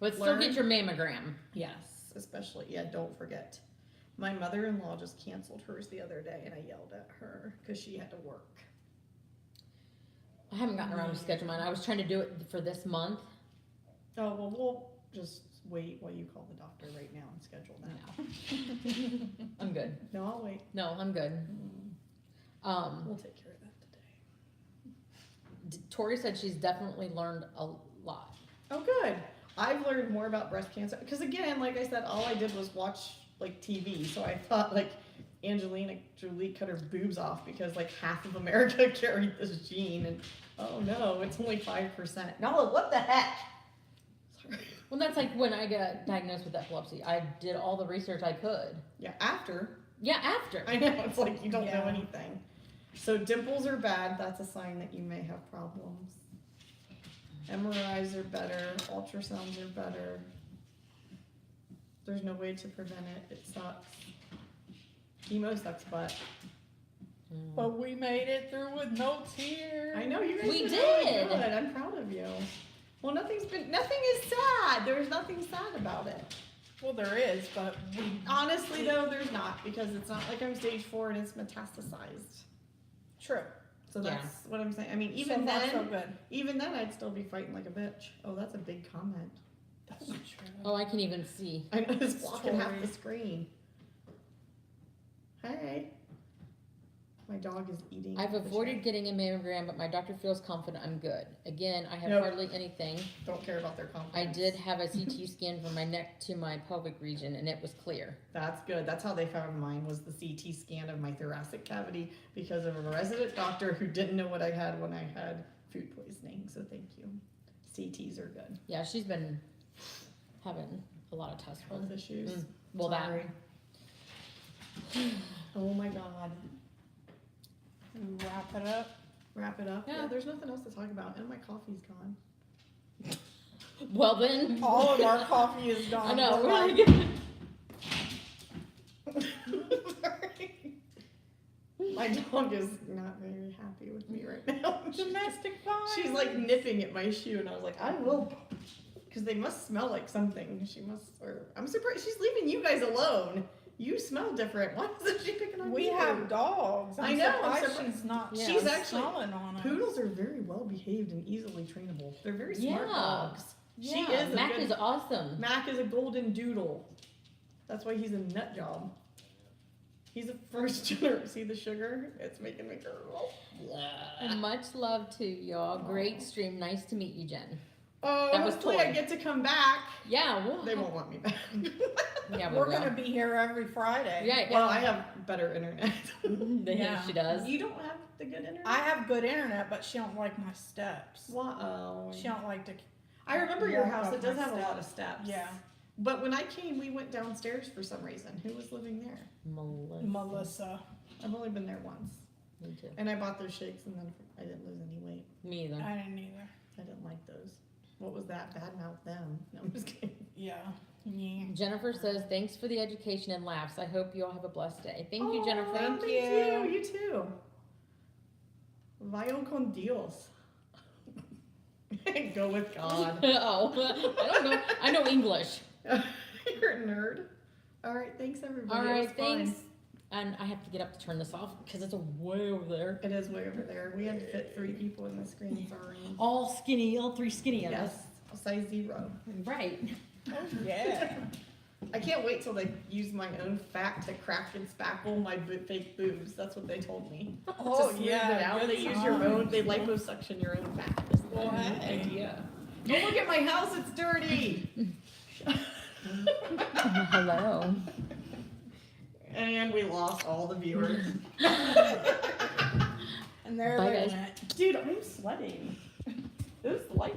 But still Learn. get your mammogram. Yes, especially, yeah, don't forget. My mother-in-law just canceled hers the other day and I yelled at her because she had to work. I haven't gotten around to schedule mine. I was trying to do it for this month. Oh, well, we'll just wait while you call the doctor right now and schedule that. I'm good. No, I'll wait. No, I'm good. We'll take care of that today. Tori said she's definitely learned a lot. Oh, good. I've learned more about breast cancer because, again, like I said, all I did was watch like TV. So I thought like Angelina Jolie cut her boobs off because like half of America carried this gene, and oh no, it's only 5%. No, what the heck? Sorry. Well, that's like when I got diagnosed with epilepsy. I did all the research I could. Yeah, after. Yeah, after. I know, it's like you don't know Yeah. anything. So dimples are bad. That's a sign that you may have problems. MRIs are better. Ultrasounds are better. There's no way to prevent it. It sucks. Chemo sucks butt. But we made it through with no tears. I know you guys We did really did. good. I'm proud of you. Well, nothing is sad. There's nothing sad about it. Well, there is, but we. Honestly, though, there's not because it's not like I'm stage 4 and it's metastasized. True. So Yeah. that's what I'm saying. I mean, So even far, then, so good. even then, I'd still be fighting like a bitch. Oh, that's a big comment. That's not true. Oh, I can even see. I know it's blocking half the Story. screen. Hey. My dog is eating. I've the avoided chair. getting a mammogram, but my doctor feels confident I'm good. Again, I have Nope. hardly anything. Don't care about their confidence. I did have a CT scan from my neck to my pelvic region, and it was clear. That's good. That's how they found mine, was the CT scan of my thoracic cavity because of a resident doctor who didn't know what I had when I had food poisoning. So thank you. CTs are good. Yeah, she's been having a lot of tusk Health ones. issues. Well, Sorry. Oh my god. Wrap it up. Wrap it up. Yeah. Yeah, there's nothing else to talk about, and my coffee's gone. Well then. All of our coffee is gone. I know. We're We're like, Sorry. My dog is not very happy with me right now. domestic violence. She's like nipping at my shoe, and I was like, I will. Because they must smell like something. She must, or I'm surprised she's leaving you guys alone. You smell different. Why isn't she picking on We you? have dogs. I know, I'm surprised surprised. she's not. Yeah. She's actually- smelling on us. Poodles are very well behaved and easily trainable. They're very smart Yeah. dogs. She Yeah, is a Mac good- is awesome. Mac is a golden doodle. That's why he's a nut job. He's a first generation. See the sugar? It's making me gurgle. And much love to y'all. Great stream. Nice to meet you, Jen. Oh, That was hopefully Toy. I get to come back. Yeah, They won't want me back. Yeah, we We're will. gonna be here every Friday. Yeah, Well, I have better internet. yeah, she does. You don't have the good internet? I have good internet, but she don't like my steps. Wow. She don't like to. I remember your walk house. up It does my have a lot steps. of steps. Yeah, But when I came, we went downstairs for some reason. Who was living there? Melissa. I've only been there once. Me too. And I bought those shakes, and then I didn't lose any weight. Me either. I didn't either. I didn't like those. What was that? Badmouth them. No, I'm just kidding. Yeah. Yeah. Jennifer says, thanks for the education and laughs. I hope you all have a blessed day. Thank you, Jennifer. thank Thank you. you. You too. Vayan con Dios. Go with God. Oh, I don't know. I know English. You're a nerd. All right. Thanks, everybody. All It right, was fun. thanks. And I have to get up to turn this off because it's way over there. It is way over there. We had to fit 3 people in the screen. Sorry. All skinny, all 3 skinny. Yes. Size 0. Right. Oh yeah. I can't wait till they use my own fat to crack and spackle my fake boobs. That's what they told me. Oh to smooth yeah. it out. good They use your time. own. They liposuction your own fat. This is Well, my new hey. idea. Don't look at my house. It's dirty. Hello. And we lost all the viewers. And they're Bye, living guys. it. Dude, I'm sweating. Those lights